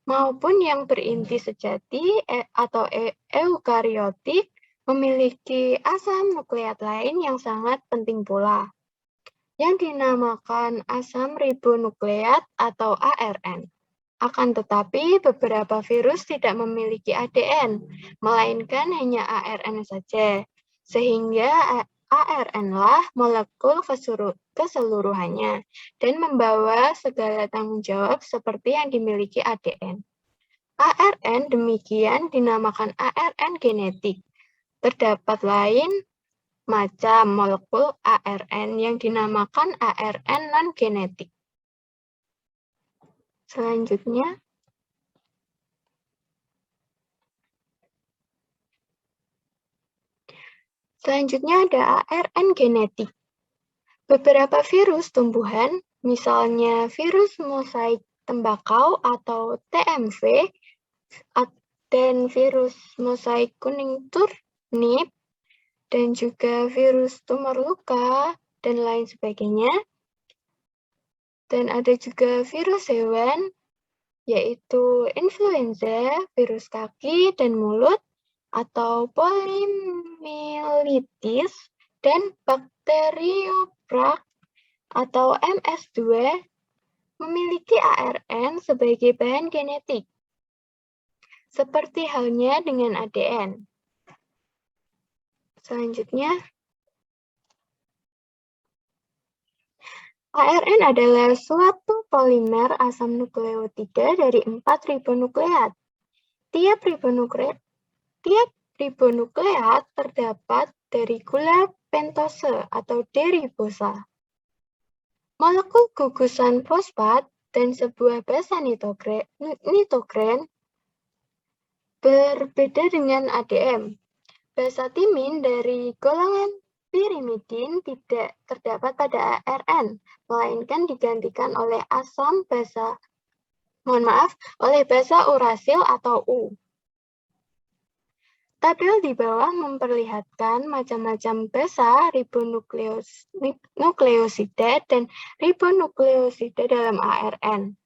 maupun yang berinti sejati atau eukariotik memiliki asam nukleat lain yang sangat penting pula, yang dinamakan asam ribonukleat atau ARN. Akan tetapi, beberapa virus tidak memiliki ADN, melainkan hanya ARN saja, sehingga ARN-lah molekul keseluruhannya dan membawa segala tanggung jawab seperti yang dimiliki ADN. ARN demikian dinamakan ARN genetik. Terdapat lain macam molekul ARN yang dinamakan ARN non-genetik. Selanjutnya, Selanjutnya ada ARN genetik. Beberapa virus tumbuhan, misalnya virus mosaik tembakau atau TMV, dan virus mosaik kuning turnip, dan juga virus tumor luka, dan lain sebagainya. Dan ada juga virus hewan, yaitu influenza, virus kaki dan mulut, atau poliomyelitis, dan bakteriophage atau MS2 memiliki ARN sebagai bahan genetik, seperti halnya dengan ADN. Selanjutnya, ARN adalah suatu polimer asam nukleotida dari 4 ribonukleat. Tiap ribonukleat terdapat dari gula pentose atau deribosa. Molekul gugusan fosfat dan sebuah basa nitokren berbeda dengan ADN. Basa timin dari golongan pirimidin tidak terdapat pada ARN, melainkan digantikan oleh oleh basa urasil atau U. Tabel di bawah memperlihatkan macam-macam basa ribonukleosida dan ribonukleosida dalam ARN.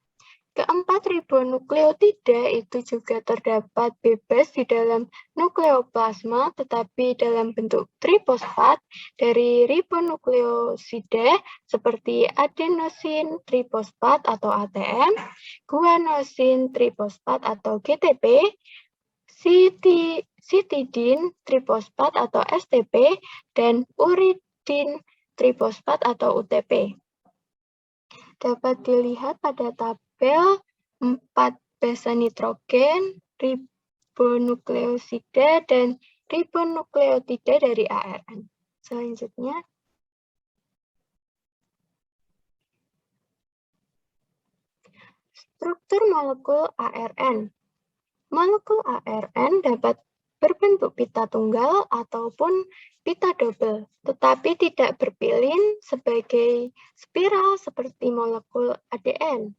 Keempat ribonukleotida itu juga terdapat bebas di dalam nukleoplasma, tetapi dalam bentuk trifosfat dari ribonukleosida seperti adenosin trifosfat atau ATM, guanosin trifosfat atau GTP, sitidin trifosfat atau STP, dan uridin trifosfat atau UTP. Dapat dilihat pada tabel 4 basa nitrogen, ribonukleosida, dan ribonukleotida dari ARN. Selanjutnya, struktur molekul ARN. Molekul ARN dapat berbentuk pita tunggal ataupun pita double, tetapi tidak berpilin sebagai spiral seperti molekul ADN.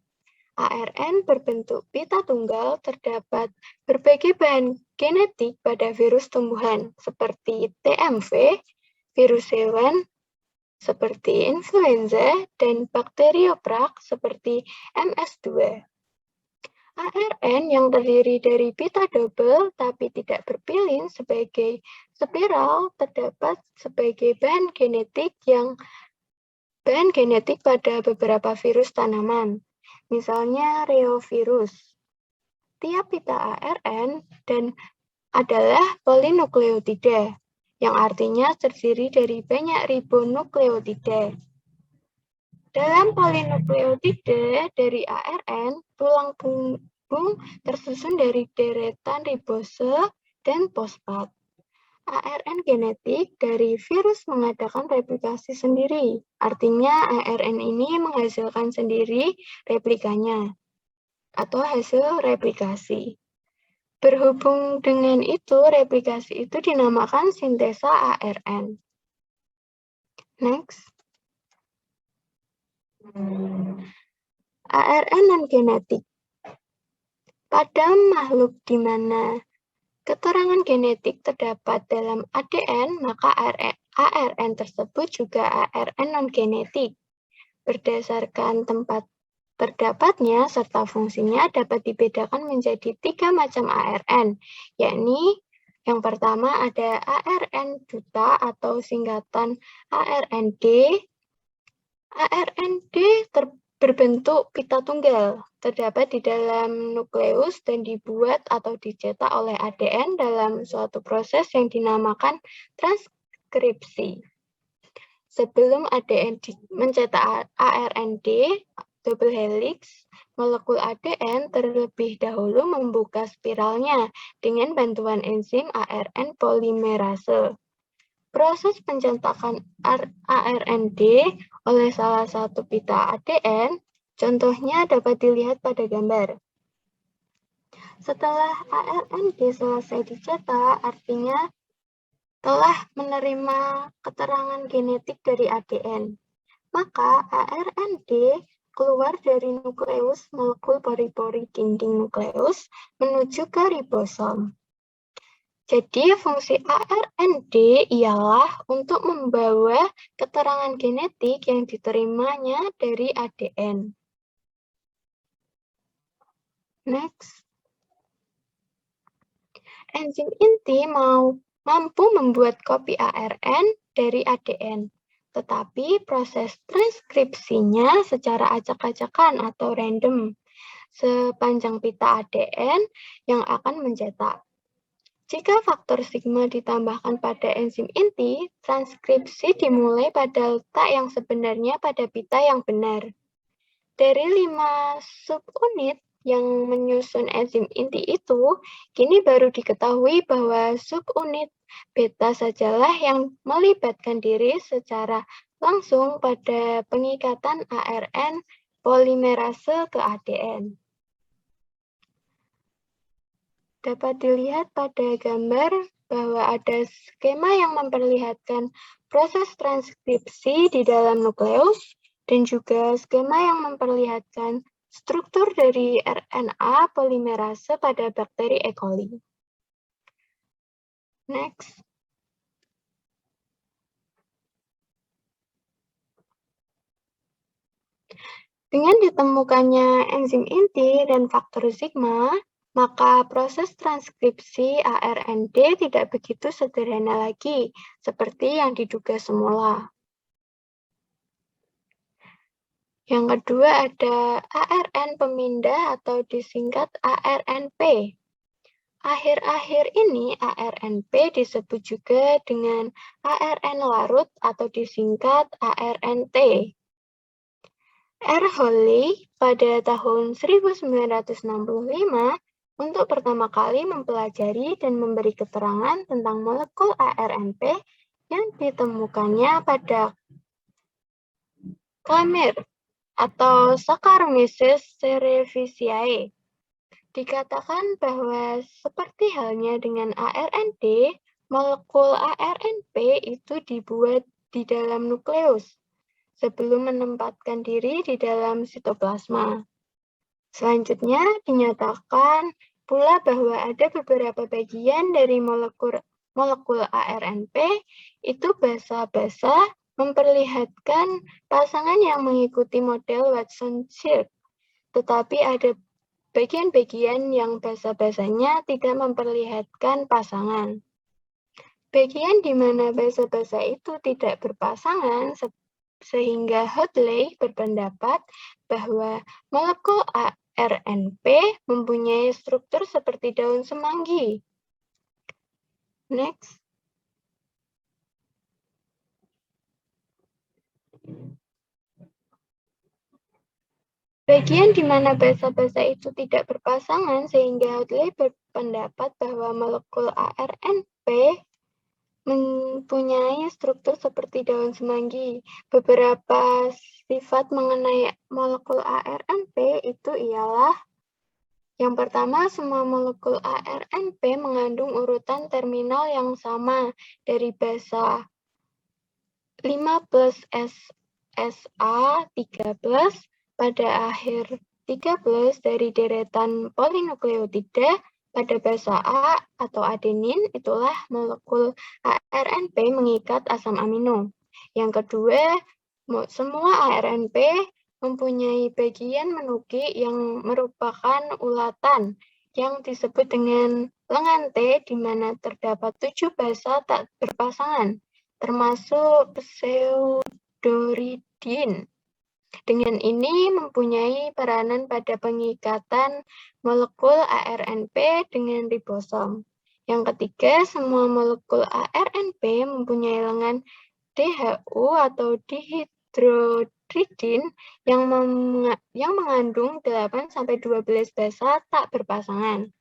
ARN berbentuk pita tunggal terdapat berbagai bahan genetik pada virus tumbuhan seperti TMV, virus hewan seperti influenza, dan bakteriophage seperti MS2. ARN yang terdiri dari pita double tapi tidak berpilin sebagai spiral terdapat sebagai bahan genetik pada beberapa virus tanaman, misalnya reovirus. Tiap pita ARN adalah polinukleotida, yang artinya terdiri dari banyak ribonukleotida. Dalam polinukleotida dari ARN, tulang punggung tersusun dari deretan ribose dan fosfat. ARN genetik dari virus mengadakan replikasi sendiri, artinya ARN ini menghasilkan sendiri replikanya atau hasil replikasi. Berhubung dengan itu, replikasi itu dinamakan sintesa ARN. Next. ARN non-genetik. Pada makhluk di mana keterangan genetik terdapat dalam ADN, maka ARN tersebut juga ARN non-genetik. Berdasarkan tempat terdapatnya serta fungsinya dapat dibedakan menjadi 3 macam ARN, yakni yang pertama ada ARN duta atau singkatan ARND. ARND berbentuk pita tunggal, terdapat di dalam nukleus dan dibuat atau dicetak oleh ADN dalam suatu proses yang dinamakan transkripsi. Sebelum ADN mencetak ARND double helix, molekul ADN terlebih dahulu membuka spiralnya dengan bantuan enzim ARN polimerase. Proses pencetakan ARND oleh salah satu pita ADN, contohnya dapat dilihat pada gambar. Setelah ARND selesai dicetak, artinya telah menerima keterangan genetik dari ADN. Maka ARND keluar dari nukleus molekul pori-pori dinding nukleus menuju ke ribosom. Jadi fungsi ARND ialah untuk membawa keterangan genetik yang diterimanya dari ADN. Next. Enzim inti mampu membuat kopi ARN dari ADN, tetapi proses transkripsinya secara acak-acakan atau random sepanjang pita ADN yang akan mencetak. Jika faktor sigma ditambahkan pada enzim inti, transkripsi dimulai pada letak yang sebenarnya pada pita yang benar. Dari 5 subunit yang menyusun enzim inti itu, kini baru diketahui bahwa subunit beta sajalah yang melibatkan diri secara langsung pada pengikatan ARN polimerase ke ADN. Dapat dilihat pada gambar bahwa ada skema yang memperlihatkan proses transkripsi di dalam nukleus dan juga skema yang memperlihatkan struktur dari RNA polimerase pada bakteri E. coli. Next. Dengan ditemukannya enzim inti dan faktor sigma, maka proses transkripsi ARND tidak begitu sederhana lagi, seperti yang diduga semula. Yang kedua ada ARN pemindah atau disingkat ARNP. Akhir-akhir ini ARNP disebut juga dengan ARN larut atau disingkat ARNT. R. Holley pada tahun 1965 untuk pertama kali mempelajari dan memberi keterangan tentang molekul ARNP yang ditemukannya pada Clamer atau Saccharomyces cerevisiae. Dikatakan bahwa seperti halnya dengan ARND, molekul ARNP itu dibuat di dalam nukleus sebelum menempatkan diri di dalam sitoplasma. Selanjutnya dinyatakan pula bahwa ada beberapa bagian dari molekul ARNP itu basa-basa memperlihatkan pasangan yang mengikuti model Watson-Crick, tetapi ada bagian-bagian yang basa-basanya tidak memperlihatkan pasangan. Bagian di mana basa-basa itu tidak berpasangan sehingga Holley berpendapat bahwa molekul ARNP mempunyai struktur seperti daun semanggi. Next. Bagian di mana basa-basa itu tidak berpasangan sehingga Holley berpendapat bahwa molekul ARNP mempunyai struktur seperti daun semanggi. Beberapa sifat mengenai molekul ARNP itu ialah yang pertama, semua molekul ARNP mengandung urutan terminal yang sama dari basa 5 plus SA 13 pada akhir 13 dari deretan polinukleotida pada basa A atau adenin, itulah molekul ARNP mengikat asam amino. Yang kedua, semua ARNP mempunyai bagian menuki yang merupakan ulatan yang disebut dengan lengan T, di mana terdapat 7 basa tak berpasangan, termasuk pseudoridin. Dengan ini mempunyai peranan pada pengikatan molekul ARNP dengan ribosom. Yang ketiga, semua molekul ARNP mempunyai lengan DHU atau dihidrodridin yang mengandung 8-12 basa tak berpasangan.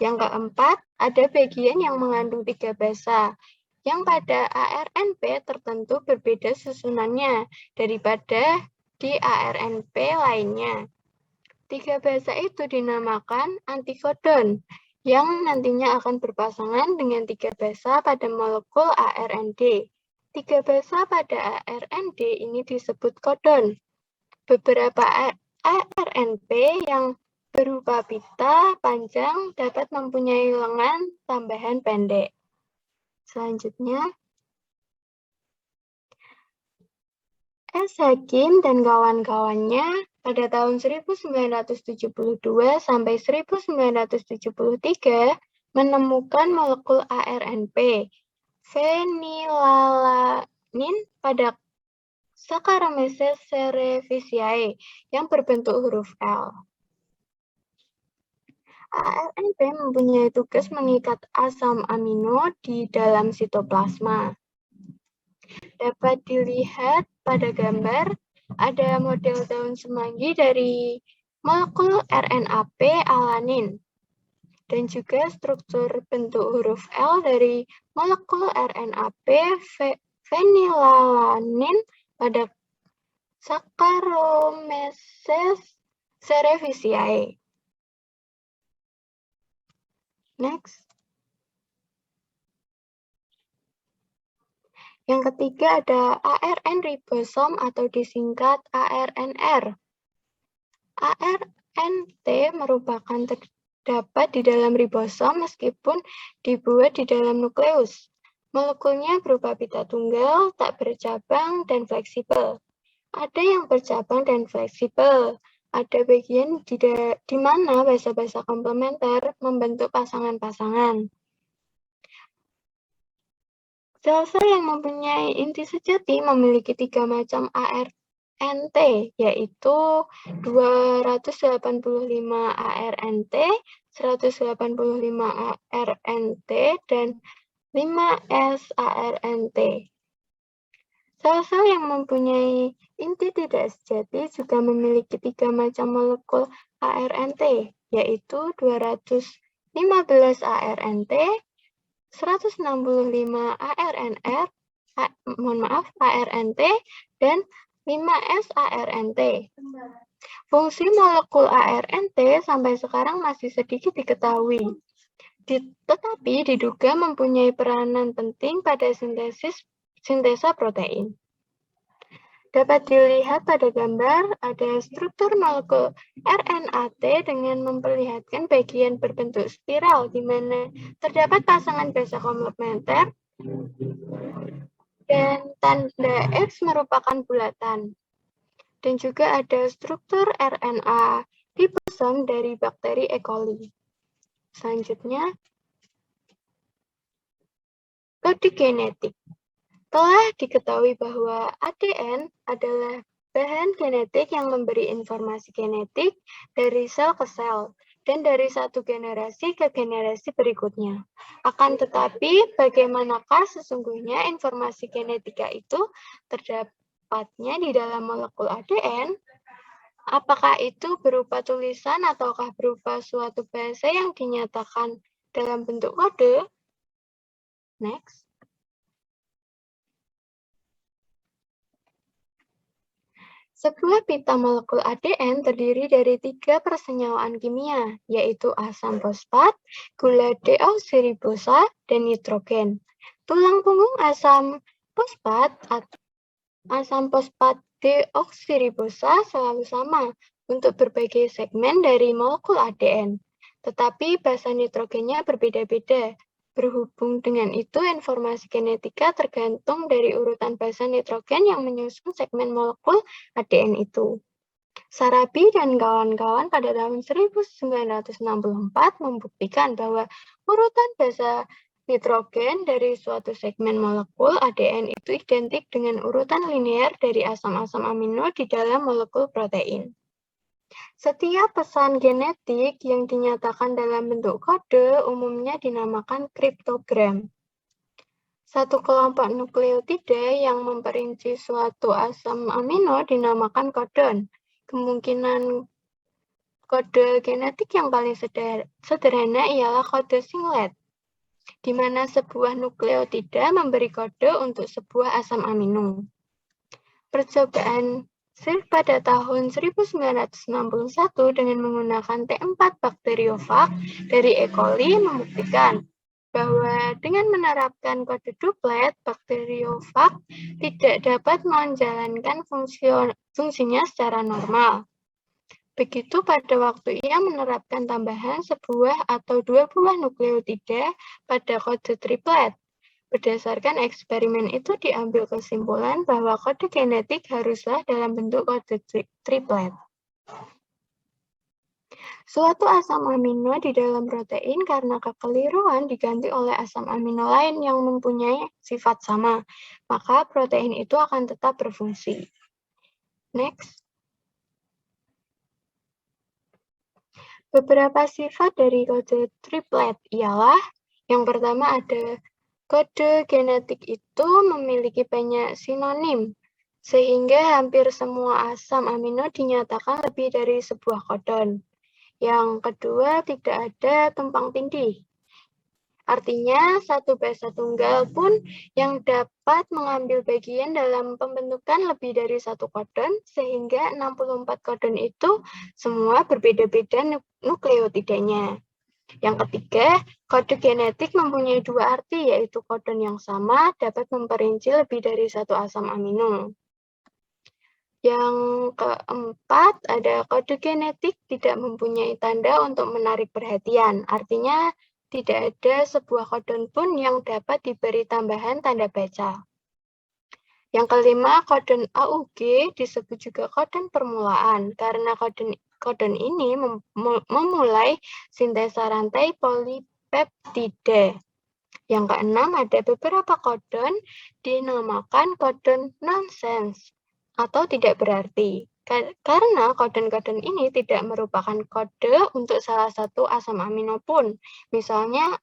Yang keempat, ada bagian yang mengandung 3 basa, yang pada ARNP tertentu berbeda susunannya daripada di ARNP lainnya. 3 basa itu dinamakan antikodon, yang nantinya akan berpasangan dengan 3 basa pada molekul ARND. 3 basa pada ARND ini disebut codon. Beberapa ARNP yang berupa pita panjang dapat mempunyai lengan tambahan pendek. Selanjutnya, S. Hakim dan kawan-kawannya pada tahun 1972 sampai 1973 menemukan molekul ARNP, fenilalanin pada Saccharomyces cerevisiae yang berbentuk huruf L. ARNP mempunyai tugas mengikat asam amino di dalam sitoplasma. Dapat dilihat pada gambar, ada model daun semanggi dari molekul RNAP alanin, dan juga struktur bentuk huruf L dari molekul RNAP fenilalanin pada Saccharomyces cerevisiae. Next. Yang ketiga ada ARN ribosom atau disingkat ARNR. ARNT merupakan terdapat di dalam ribosom meskipun dibuat di dalam nukleus. Molekulnya berupa pita tunggal, tak bercabang, dan fleksibel. Ada yang bercabang dan fleksibel. Ada bagian di mana basa-basa komplementer membentuk pasangan-pasangan. Sel-sel yang mempunyai inti sejati memiliki 3 macam ARNT, yaitu 285 ARNT, 185 ARNT, dan 5S ARNT. Sel-sel yang mempunyai inti tidak sejati juga memiliki 3 macam molekul ARNT, yaitu 215 ARNT, 165 ARNT, dan 5S ARNT. Fungsi molekul ARNT sampai sekarang masih sedikit diketahui, tetapi diduga mempunyai peranan penting pada sintesa protein. Dapat dilihat pada gambar, ada struktur molekul RNAT dengan memperlihatkan bagian berbentuk spiral, di mana terdapat pasangan basa komplementer, dan tanda X merupakan bulatan. Dan juga ada struktur RNA ribosom dari bakteri E. coli. Selanjutnya, kode genetik. Telah diketahui bahwa ADN adalah bahan genetik yang memberi informasi genetik dari sel ke sel dan dari satu generasi ke generasi berikutnya. Akan tetapi, bagaimanakah sesungguhnya informasi genetika itu terdapatnya di dalam molekul ADN? Apakah itu berupa tulisan ataukah berupa suatu bahasa yang dinyatakan dalam bentuk kode? Next. Sebuah pita molekul ADN terdiri dari 3 persenyawaan kimia, yaitu asam fosfat, gula deoksiribosa, dan nitrogen. Tulang punggung asam fosfat deoksiribosa selalu sama untuk berbagai segmen dari molekul ADN, tetapi basa nitrogennya berbeda-beda. Berhubung dengan itu, informasi genetika tergantung dari urutan basa nitrogen yang menyusun segmen molekul ADN itu. Sarabi dan kawan-kawan pada tahun 1964 membuktikan bahwa urutan basa nitrogen dari suatu segmen molekul ADN itu identik dengan urutan linear dari asam-asam amino di dalam molekul protein. Setiap pesan genetik yang dinyatakan dalam bentuk kode umumnya dinamakan kriptogram. Satu kelompok nukleotida yang memperinci suatu asam amino dinamakan kodon. Kemungkinan kode genetik yang paling sederhana ialah kode singlet, di mana sebuah nukleotida memberi kode untuk sebuah asam amino. Percobaan Sir pada tahun 1961 dengan menggunakan T4 bakteriofag dari E. coli membuktikan bahwa dengan menerapkan kode duplet, bakteriofag tidak dapat menjalankan fungsinya secara normal. Begitu pada waktu ia menerapkan tambahan sebuah atau dua buah nukleotida pada kode triplet. Berdasarkan eksperimen itu diambil kesimpulan bahwa kode genetik haruslah dalam bentuk kode triplet. Suatu asam amino di dalam protein karena kekeliruan diganti oleh asam amino lain yang mempunyai sifat sama, maka protein itu akan tetap berfungsi. Next. Beberapa sifat dari kode triplet ialah, yang pertama ada kode genetik itu memiliki banyak sinonim, sehingga hampir semua asam amino dinyatakan lebih dari sebuah kodon. Yang kedua, tidak ada tumpang tindih. Artinya, satu basa tunggal pun yang dapat mengambil bagian dalam pembentukan lebih dari satu kodon, sehingga 64 kodon itu semua berbeda-beda nukleotidanya. Yang ketiga, kode genetik mempunyai dua arti, yaitu kodon yang sama dapat memperinci lebih dari satu asam amino. Yang keempat, ada kode genetik tidak mempunyai tanda untuk menarik perhatian. Artinya, tidak ada sebuah kodon pun yang dapat diberi tambahan tanda baca. Yang kelima, kodon AUG disebut juga kodon permulaan, karena kodon ini memulai sintesa rantai polipeptida. Yang keenam, ada beberapa kodon dinamakan kodon nonsense atau tidak berarti, karena kodon-kodon ini tidak merupakan kode untuk salah satu asam amino pun, misalnya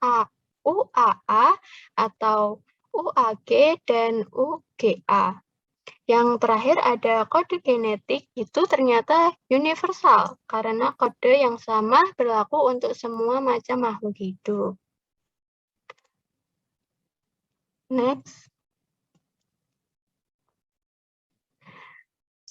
UAA atau UAG dan UGA. Yang terakhir ada kode genetik, itu ternyata universal, karena kode yang sama berlaku untuk semua macam makhluk hidup. Next.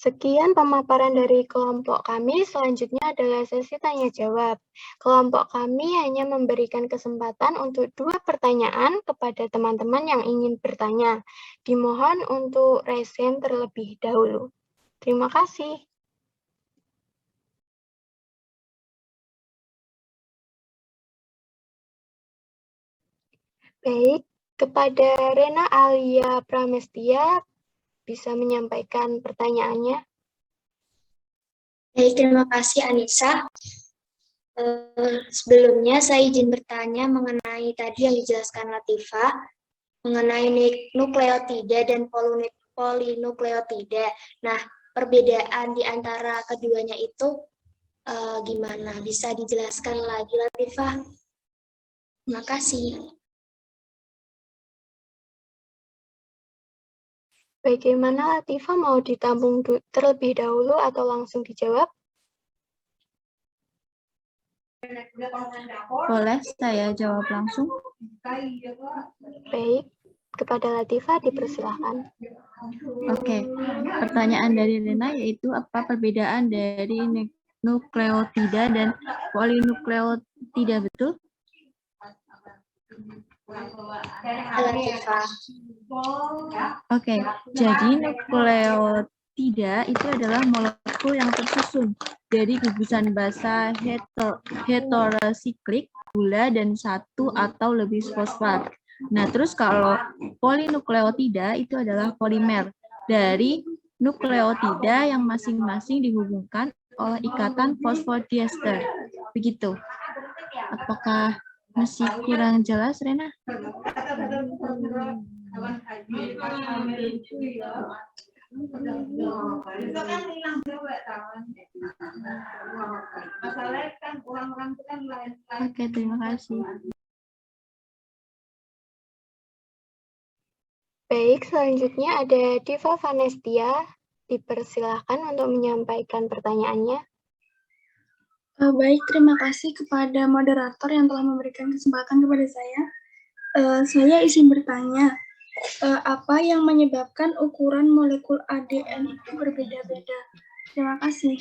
Sekian pemaparan dari kelompok kami, selanjutnya adalah sesi tanya-jawab. Kelompok kami hanya memberikan kesempatan untuk 2 pertanyaan kepada teman-teman yang ingin bertanya. Dimohon untuk raise hand terlebih dahulu. Terima kasih. Baik, kepada Rena Alia Pramestia, bisa menyampaikan pertanyaannya. Baik, terima kasih Anissa. Sebelumnya saya izin bertanya mengenai tadi yang dijelaskan Latifah, mengenai nukleotida dan polinukleotida. Nah, perbedaan di antara keduanya itu gimana? Bisa dijelaskan lagi Latifah? Terima kasih. Bagaimana Latifah, mau ditampung terlebih dahulu atau langsung dijawab? Boleh saya jawab langsung? Baik, kepada Latifah dipersilahkan. Oke, pertanyaan dari Rena yaitu apa perbedaan dari nukleotida dan polinukleotida, betul? Oke, jadi nukleotida itu adalah molekul yang tersusun dari gugusan basa heterosiklik, gula, dan satu atau lebih fosfat. Nah, terus kalau polinukleotida itu adalah polimer dari nukleotida yang masing-masing dihubungkan oleh ikatan fosfodiester. Begitu. Apakah masih kurang jelas, Rena? Oke, terima kasih. Baik, selanjutnya ada Diva Vanestia. Dipersilahkan untuk menyampaikan pertanyaannya. Baik, terima kasih kepada moderator yang telah memberikan kesempatan kepada saya. Saya izin bertanya, Apa yang menyebabkan ukuran molekul ADN itu berbeda-beda? Terima kasih.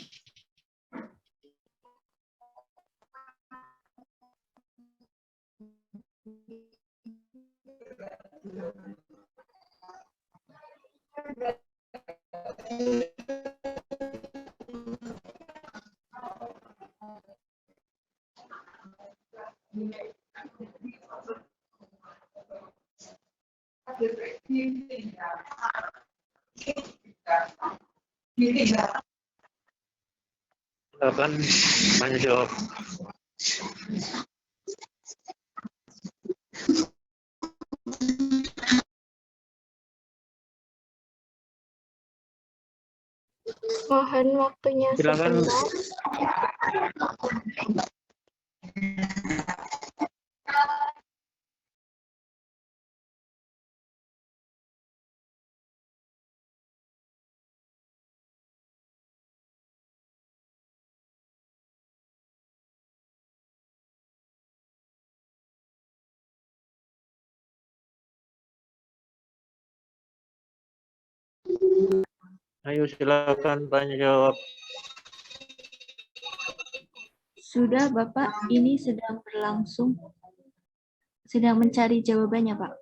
Silakan menjawab. Mohon waktunya Silakan. sebentar. Ayo silakan tanya jawab. Sudah, Bapak, ini sedang berlangsung. Sedang mencari jawabannya, Pak.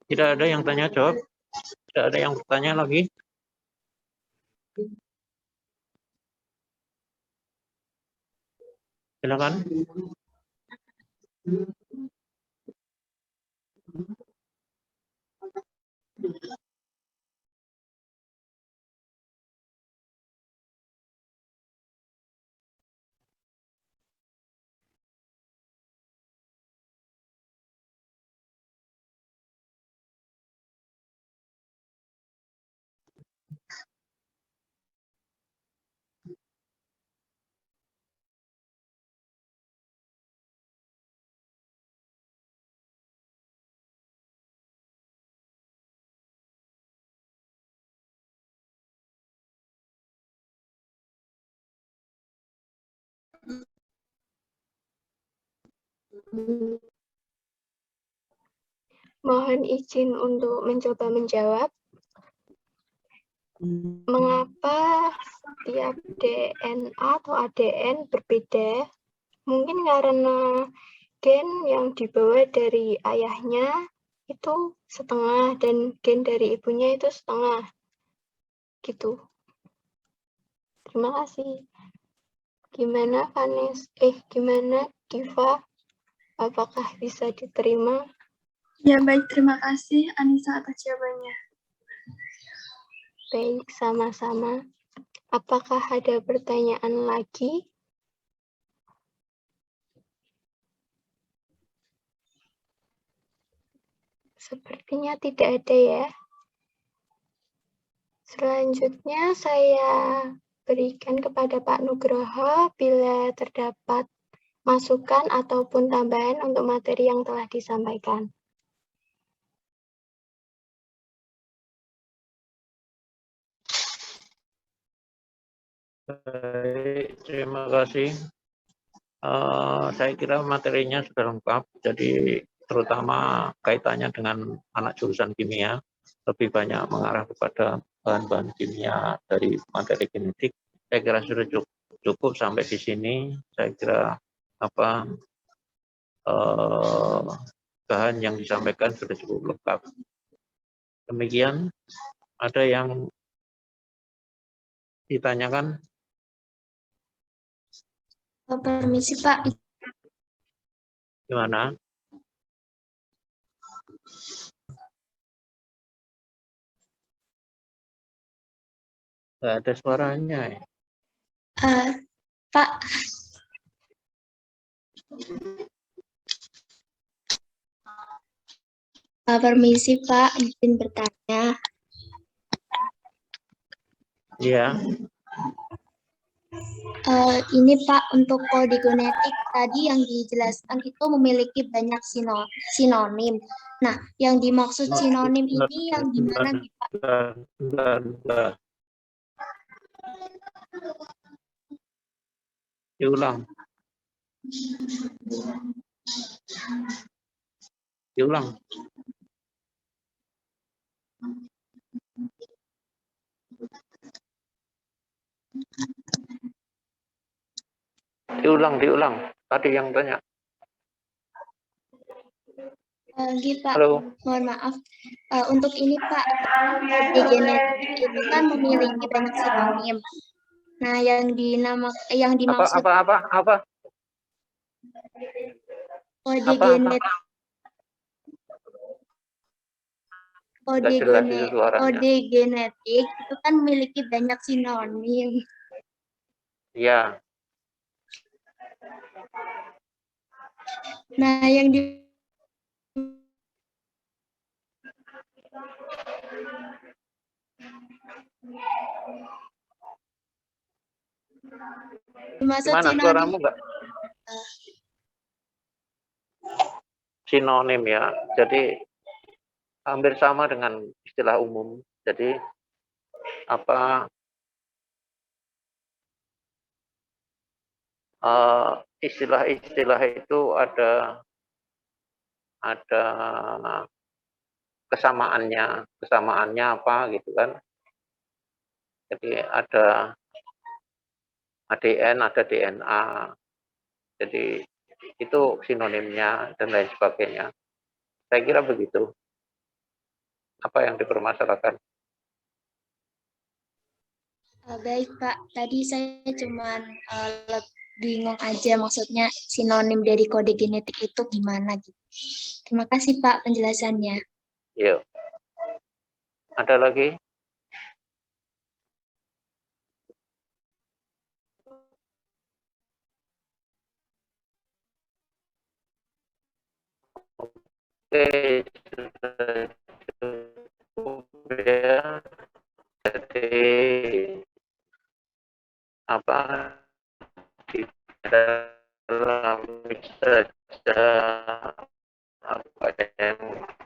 Tidak ada yang tanya jawab? Tidak ada yang bertanya lagi? Silakan. Mohon izin untuk mencoba menjawab. Mengapa tiap DNA atau ADN berbeda? Mungkin karena gen yang dibawa dari ayahnya itu setengah dan gen dari ibunya itu setengah. Gitu. Terima kasih. Gimana gimana Diva? Apakah bisa diterima? Ya, baik. Terima kasih Anissa atas jawabannya. Baik, sama-sama. Apakah ada pertanyaan lagi? Sepertinya tidak ada ya. Selanjutnya saya berikan kepada Pak Nugroho bila terdapat masukan ataupun tambahan untuk materi yang telah disampaikan. Baik, terima kasih. Saya kira materinya sudah lengkap, jadi terutama kaitannya dengan anak jurusan kimia, lebih banyak mengarah kepada bahan-bahan kimia dari materi genetik. Saya kira sudah cukup sampai di sini. Saya kira bahan yang disampaikan sudah cukup lengkap. Demikian, ada yang ditanyakan? Permisi Pak, Gimana? Nggak ada suaranya. Ya. Pak. Permisi Pak, izin bertanya. Iya. Ini Pak, untuk kode genetik tadi yang dijelaskan itu memiliki banyak sinonim. Nah, yang dimaksud sinonim ini yang gimana nih Pak? Bentar. Diulang. Diulang. Tadi yang tanya. Pak, Halo. mohon maaf. Untuk ini Pak, kode genetik itu kan memiliki banyak sinonim. Nah, yang dimaksud Apa? kode genetik. Kode genetik itu kan memiliki banyak sinonim. Iya. Nah, yang dimaksud Gimana sinonim. suaramu enggak? Sinonim ya. Jadi hampir sama dengan istilah umum. Jadi istilah-istilah itu ada kesamaannya apa gitu kan. Jadi ada ADN, ada DNA. Jadi itu sinonimnya dan lain sebagainya. Saya kira begitu. Apa yang dipermasalahkan? Baik Pak, tadi saya cuman bingung aja maksudnya sinonim dari kode genetik itu gimana gitu. Terima kasih Pak penjelasannya. Yuk. Ada lagi? Oke, ya. Jadi di dalam saja apa yang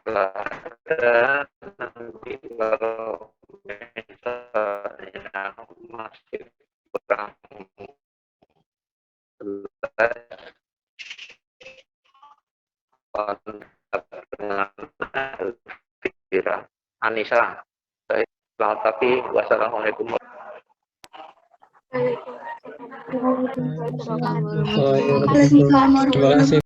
telah ada, nanti kalau misalnya masih kurang jelas dengan Elvira Anissa. Selamat pagi. Wassalamualaikum. Waalaikumsalam warahmatullahi wabarakatuh.